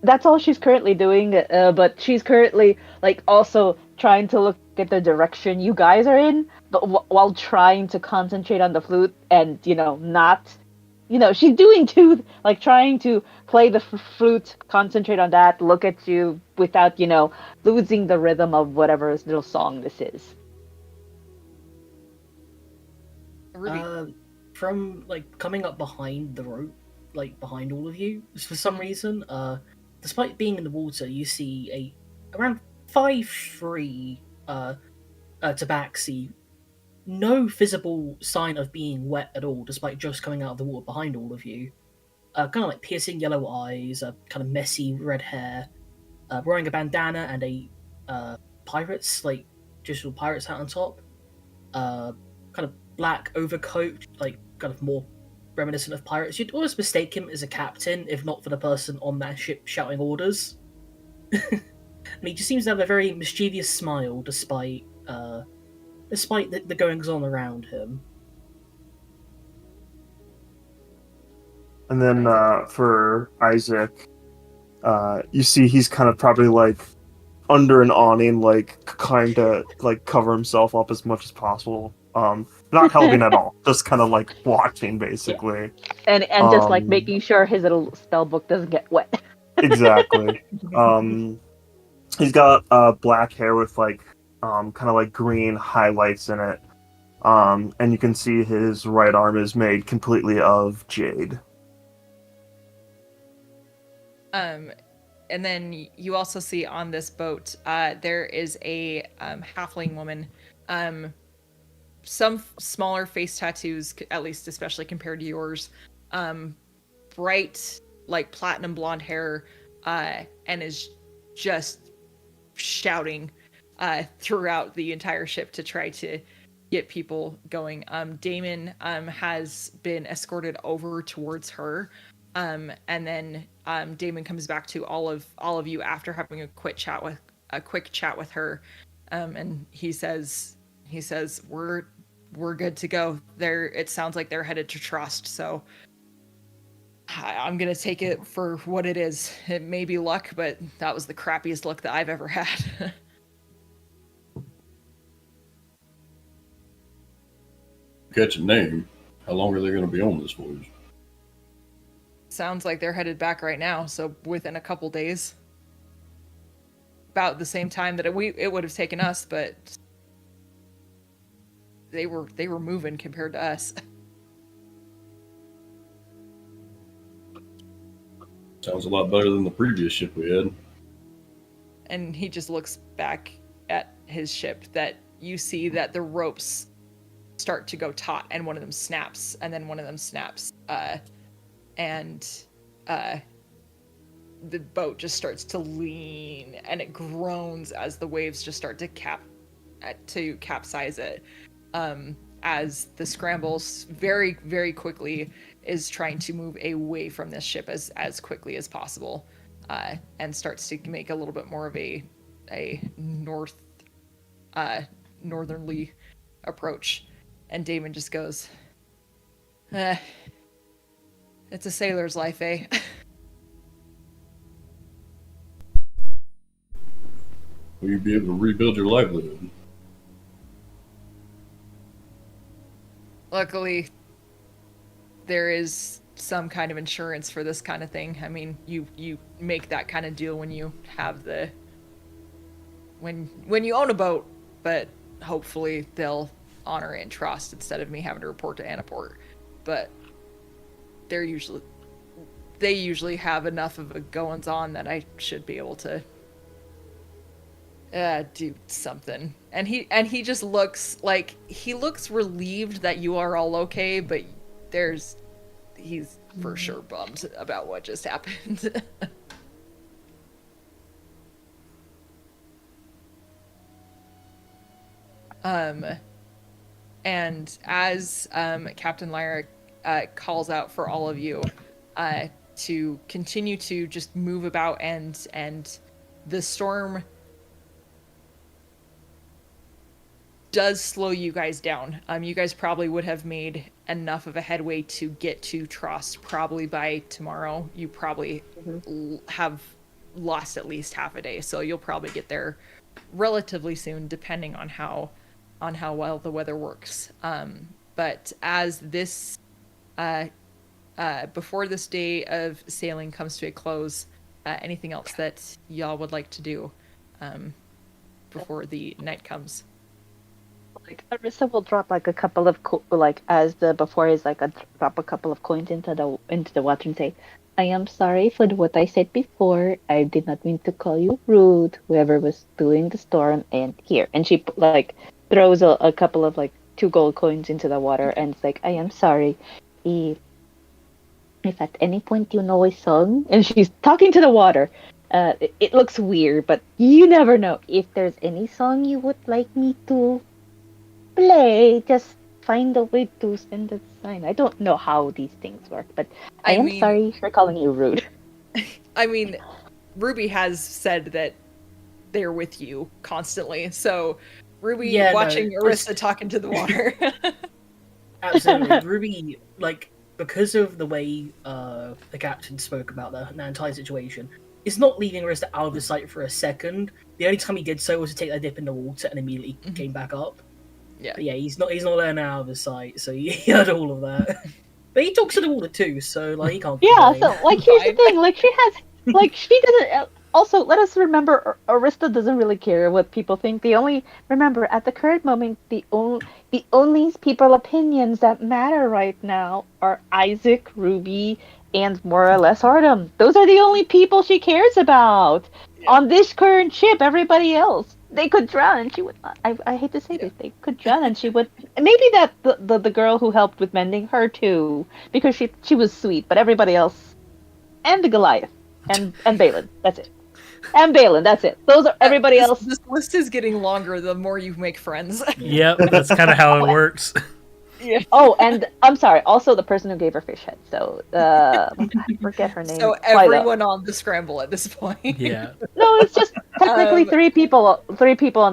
Speaker 2: that's all she's currently doing. But she's currently like also trying to look at the direction you guys are in, but while trying to concentrate on the flute and not. She's doing two, like trying to play the flute, concentrate on that, look at you without, losing the rhythm of whatever little song this is.
Speaker 1: Ruby.
Speaker 3: From like coming up behind the rope, like behind all of you, for some reason, despite being in the water, you see a around 5'3" tabaxi. No visible sign of being wet at all, despite just coming out of the water behind all of you. Kind of like piercing yellow eyes, kind of messy red hair, wearing a bandana and a pirate's, like, digital pirate's hat on top. Kind of black overcoat, like, kind of more reminiscent of pirates. You'd always mistake him as a captain, if not for the person on that ship shouting orders. And he just seems to have a very mischievous smile, despite the goings on around him.
Speaker 5: And then for Isaac, you see he's kind of probably like under an awning, like kind of like cover himself up as much as possible. Not helping at all, just kind of like watching basically.
Speaker 2: And just like making sure his little spell book doesn't get wet.
Speaker 5: Exactly. He's got black hair with like kind of like green highlights in it. And you can see his right arm is made completely of jade.
Speaker 1: And then you also see on this boat, there is a halfling woman. Some smaller face tattoos, at least especially compared to yours. Bright, like platinum blonde hair, and is just shouting throughout the entire ship to try to get people going. Damon has been escorted over towards her. And then Damon comes back to all of you after having a quick chat with her, and he says we're good to go. It sounds like they're headed to Trust, so I'm gonna take it for what it is. It may be luck, but that was the crappiest luck that I've ever had.
Speaker 6: Catch a name. How long are they going to be on this voyage?
Speaker 1: Sounds like they're headed back right now, so within a couple days. About the same time that it would have taken us, but they were moving compared to us.
Speaker 6: Sounds a lot better than the previous ship we had.
Speaker 1: And he just looks back at his ship, that you see that the ropes start to go taut, and one of them snaps, and then one of them snaps, and the boat just starts to lean, and it groans as the waves just start to capsize it. as the scrambles very, very quickly is trying to move away from this ship as quickly as possible, and starts to make a little bit more of a northernly approach. And Damon just goes, it's a sailor's life, eh?
Speaker 6: Will you be able to rebuild your livelihood?
Speaker 1: Luckily, there is some kind of insurance for this kind of thing. I mean, you make that kind of deal when you have when you own a boat, but hopefully they'll honor it and trust instead of me having to report to Annaport. But they usually have enough of a goings on that I should be able to do something. And he just looks relieved that you are all okay, but he's for sure bummed about what just happened. And as Captain Lyra calls out for all of you to continue to just move about, and the storm does slow you guys down. You guys probably would have made enough of a headway to get to Trost probably by tomorrow. You probably have lost at least half a day, so you'll probably get there relatively soon, depending on how well the weather works. But as this before this day of sailing comes to a close, anything else that y'all would like to do before the night comes?
Speaker 2: Like Arissa will drop like a couple of before he's like drop a couple of coins into the water and say, "I am sorry for what I said before. I did not mean to call you rude. Whoever was doing the storm, and here." And she like throws a couple of like 2 gold coins into the water, and it's like, "I am sorry. If at any point you know a song," and she's talking to the water. It looks weird, but you never know. If there's any song you would like me to play, just find a way to send a sign. I don't know how these things work, but I am sorry for calling you rude.
Speaker 1: I mean, Ruby has said that they're with you constantly, so Ruby watching Arissa talking to the water.
Speaker 3: Absolutely. Ruby, like, because of the way the captain spoke about the entire situation, is not leaving Arissa out of the sight for a second. The only time he did so was to take a dip in the water and immediately came back up.
Speaker 1: Yeah.
Speaker 3: But yeah, he's not there now out of his sight, so he heard all of that. But he talks to the water too, so like he can't.
Speaker 2: Yeah, so like here's the thing, like she doesn't. Also, let us remember, Arista doesn't really care what people think. Remember at the current moment, the only people opinions that matter right now are Isaac, Ruby, and more or less Artem. Those are the only people she cares about on this current ship. Everybody else, they could drown, and she would not. I hate to say this, they could drown, and she would. Maybe that the girl who helped with mending her too, because she was sweet, but everybody else, and the Goliath, and Balin. That's it. And Balin, that's it. Those are everybody else.
Speaker 1: This list is getting longer the more you make friends.
Speaker 4: Yep, that's kind of how it works.
Speaker 1: Yeah.
Speaker 2: Oh, and I'm sorry. Also, the person who gave her fish head. So, I forget her name.
Speaker 1: So everyone on the scramble at this point.
Speaker 4: Yeah.
Speaker 2: No, it's just technically 3 people. 3 people on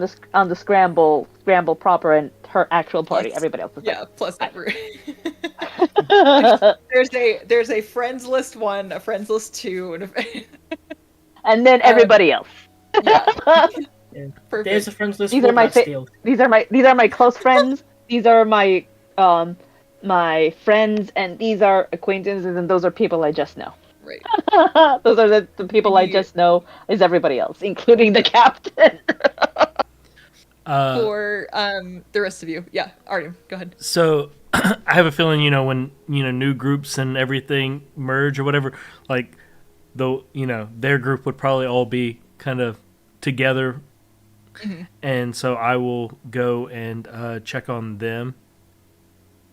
Speaker 2: the scramble proper, and her actual party.
Speaker 1: Plus,
Speaker 2: everybody else. Is
Speaker 1: plus every. there's a friends list 1, a friends list 2,
Speaker 2: and then everybody else.
Speaker 1: Yeah.
Speaker 3: Perfect. There's a friends list.
Speaker 2: These are my close friends. These are my my friends, and these are acquaintances, and those are people I just know.
Speaker 1: Right.
Speaker 2: Those are the people I just know. Is everybody else, including the captain.
Speaker 1: For the rest of you, yeah, Artem, go ahead.
Speaker 4: So I have a feeling, when new groups and everything merge or whatever, like their group would probably all be kind of together, and so I will go and check on them,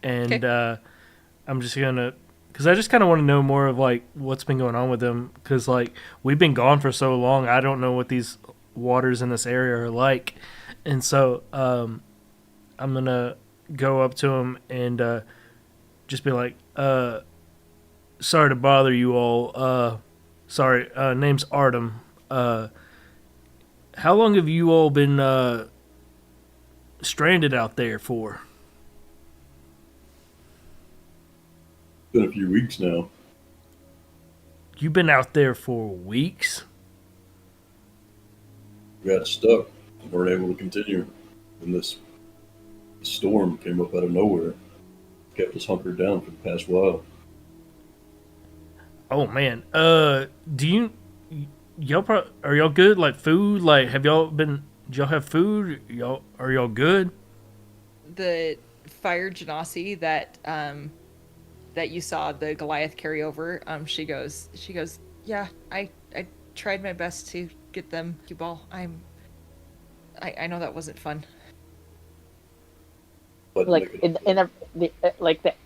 Speaker 4: and I'm just gonna, because I just kind of want to know more of like what's been going on with them, because like we've been gone for so long, I don't know what these waters in this area are like, and so I'm gonna go up to him and just be like, sorry to bother you all. Sorry, name's Artem. How long have you all been stranded out there for?
Speaker 6: Been a few weeks now.
Speaker 4: You've been out there for weeks?
Speaker 6: We got stuck. Weren't able to continue. And this storm came up out of nowhere. Kept us hunkered down for the past while.
Speaker 4: Oh man. Do you are y'all good? Like food? Like have y'all been? Do y'all have food? Are y'all good?
Speaker 1: The fire genasi that that you saw the Goliath carry over, she goes, yeah, I tried my best to get them cue ball. I know that wasn't fun.
Speaker 6: But
Speaker 2: Like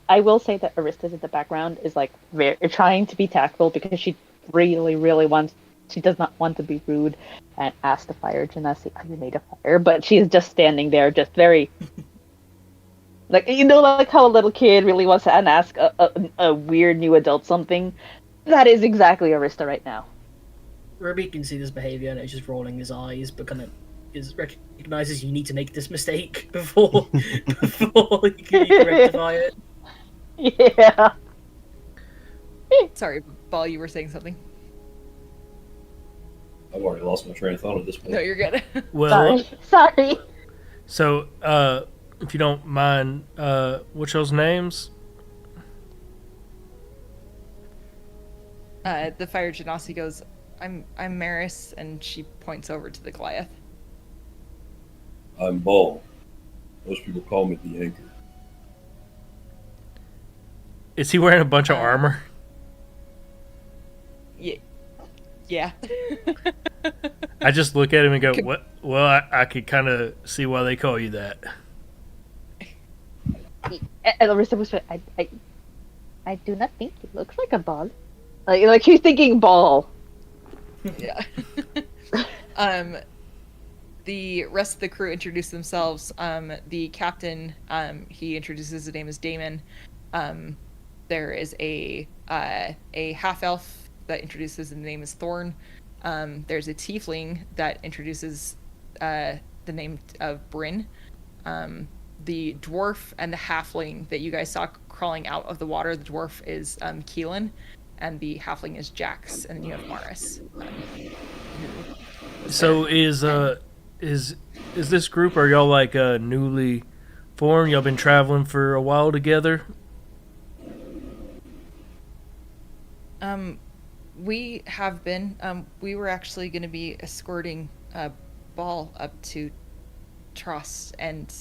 Speaker 2: I will say that Arista's in the background is like very trying to be tactful because she really wants. She does not want to be rude and ask the fire genasi, "Are you made of fire?" But she's just standing there, just very like like how a little kid really wants to ask a weird new adult something. That is exactly Arista right now.
Speaker 3: Ruby can see this behavior and it's just rolling his eyes, but kind of recognizes you need to make this mistake before you can rectify it.
Speaker 2: Yeah.
Speaker 1: Sorry, Ball, you were saying something.
Speaker 6: I've already lost my train of thought at this point.
Speaker 1: No, you're good.
Speaker 4: Well,
Speaker 2: Sorry.
Speaker 4: so if you don't mind, what's y'all's names?
Speaker 1: The fire genasi goes, I'm Maris, and she points over to the Goliath.
Speaker 6: I'm Ball. Most people call me the Anchor.
Speaker 4: Is he wearing a bunch of armor?
Speaker 1: Yeah.
Speaker 4: I just look at him and go, "What? Well, I could kind of see why they call you that."
Speaker 2: And Arista was I do not think he looks like a ball. Like he's thinking ball.
Speaker 1: Yeah. The rest of the crew introduce themselves. The captain, he introduces his name as Damon. There is a half elf that introduces the name as Thorn. There's a tiefling that introduces the name of Bryn. The dwarf and the halfling that you guys saw crawling out of the water, the dwarf is Keelan, and the halfling is Jax, and then you have Maris.
Speaker 4: So is this group? Are y'all like newly formed? Y'all been traveling for a while together?
Speaker 1: We have been. We were actually going to be escorting Ball up to Trost, and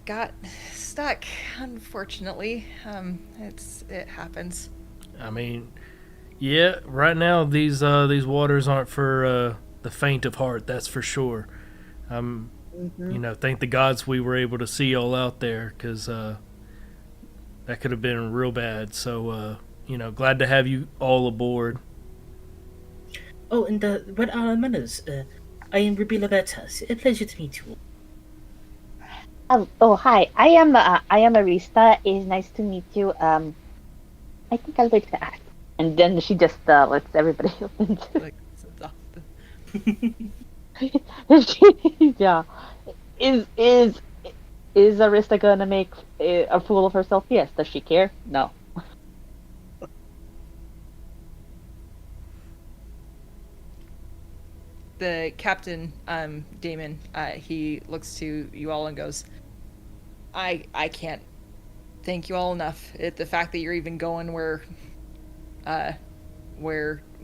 Speaker 1: got stuck. Unfortunately, it happens.
Speaker 4: I mean, yeah. Right now, these waters aren't for the faint of heart. That's for sure. Thank the gods we were able to see y'all out there, because that could have been real bad. So, glad to have you all aboard.
Speaker 3: Oh, and what are manners? I am Ruby Lavetas. A pleasure to meet you all.
Speaker 2: Oh hi. I am Arista. It's nice to meet you. I think I'll wait to ask. And then she just lets everybody else
Speaker 1: Like,
Speaker 2: yeah. Is Arista gonna make a fool of herself? Yes. Does she care? No.
Speaker 1: the captain, Damon, he looks to you all and goes, I can't thank you all enough. The fact that you're even going where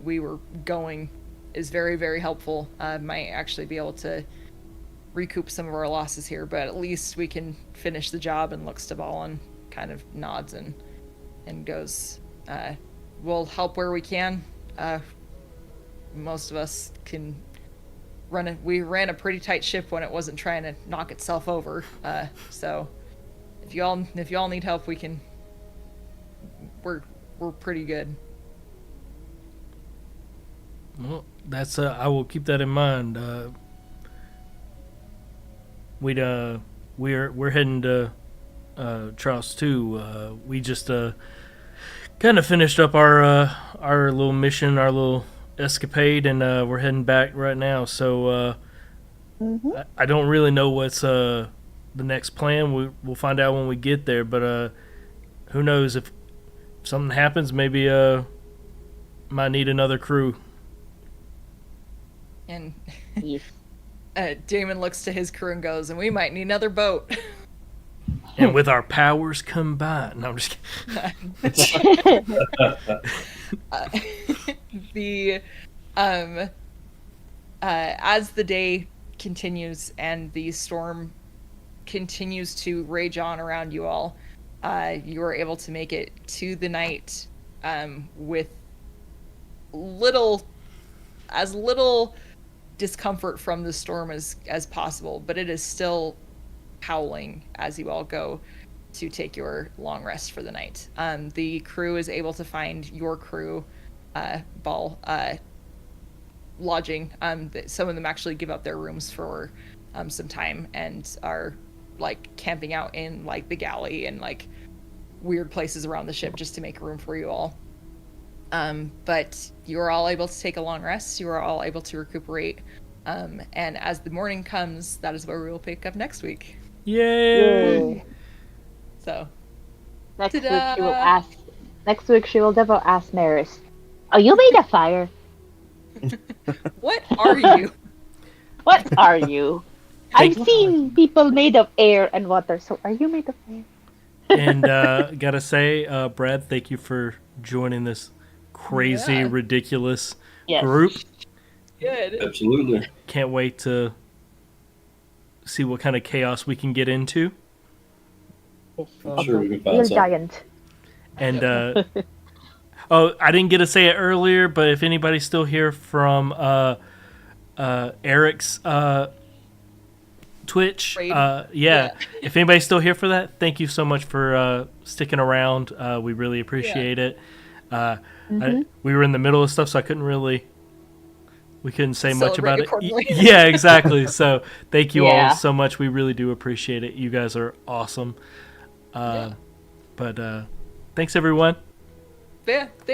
Speaker 1: we were going is very, very helpful. Might actually be able to recoup some of our losses here, but at least we can finish the job. And looks to Ball and kind of nods and goes, we'll help where we can. Most of us can we ran a pretty tight ship when it wasn't trying to knock itself over. So if you all need help, we can. We're pretty good.
Speaker 4: Well, that's I will keep that in mind. We'd we're heading to Charles too. We just kind of finished up our little mission, our little escapade, and we're heading back right now. So I don't really know what's the next plan. We'll find out when we get there. But who knows if something happens? Maybe might need another crew.
Speaker 1: And
Speaker 2: Yes.
Speaker 1: Damon looks to his crew and goes, and we might need another boat.
Speaker 4: And with our powers combined, no, I'm just kidding.
Speaker 1: The as the day continues and the storm continues to rage on around you all, you are able to make it to the night with little discomfort from the storm as possible, but it is still howling as you all go to take your long rest for the night. The crew is able to find your crew ball lodging. Some of them actually give up their rooms for some time and are like camping out in like the galley and like weird places around the ship just to make room for you all. But you are all able to take a long rest. You are all able to recuperate. And as the morning comes, that is where we will pick up next week.
Speaker 4: Yay!
Speaker 1: So
Speaker 2: Next week
Speaker 1: Ta-da!
Speaker 2: she will ask. Next week she will definitely ask Maris. Oh, you made a fire.
Speaker 1: what are you?
Speaker 2: What are you? I've seen people made of air and water. So are you made of air?
Speaker 4: And gotta say, Brad, thank you for joining this crazy,
Speaker 1: Yeah.
Speaker 4: ridiculous
Speaker 2: Yes.
Speaker 4: group.
Speaker 1: Good.
Speaker 6: Absolutely.
Speaker 4: Can't wait to see what kind of chaos we can get into.
Speaker 2: Yes.
Speaker 6: I'm sure we can find
Speaker 2: Real
Speaker 6: something.
Speaker 2: giant.
Speaker 4: And oh, I didn't get to say it earlier, but if anybody's still here from Eric's Twitch,
Speaker 1: Raid.
Speaker 4: yeah, if anybody's still here for that, thank you so much for sticking around. We really appreciate it. We were in the middle of stuff, so we couldn't say much
Speaker 1: Celebrate
Speaker 4: about it.
Speaker 1: accordingly.
Speaker 4: Yeah, exactly. So thank you
Speaker 2: Yeah.
Speaker 4: all so much. We really do appreciate it. You guys are awesome. But thanks, everyone.
Speaker 1: Yeah. Thanks.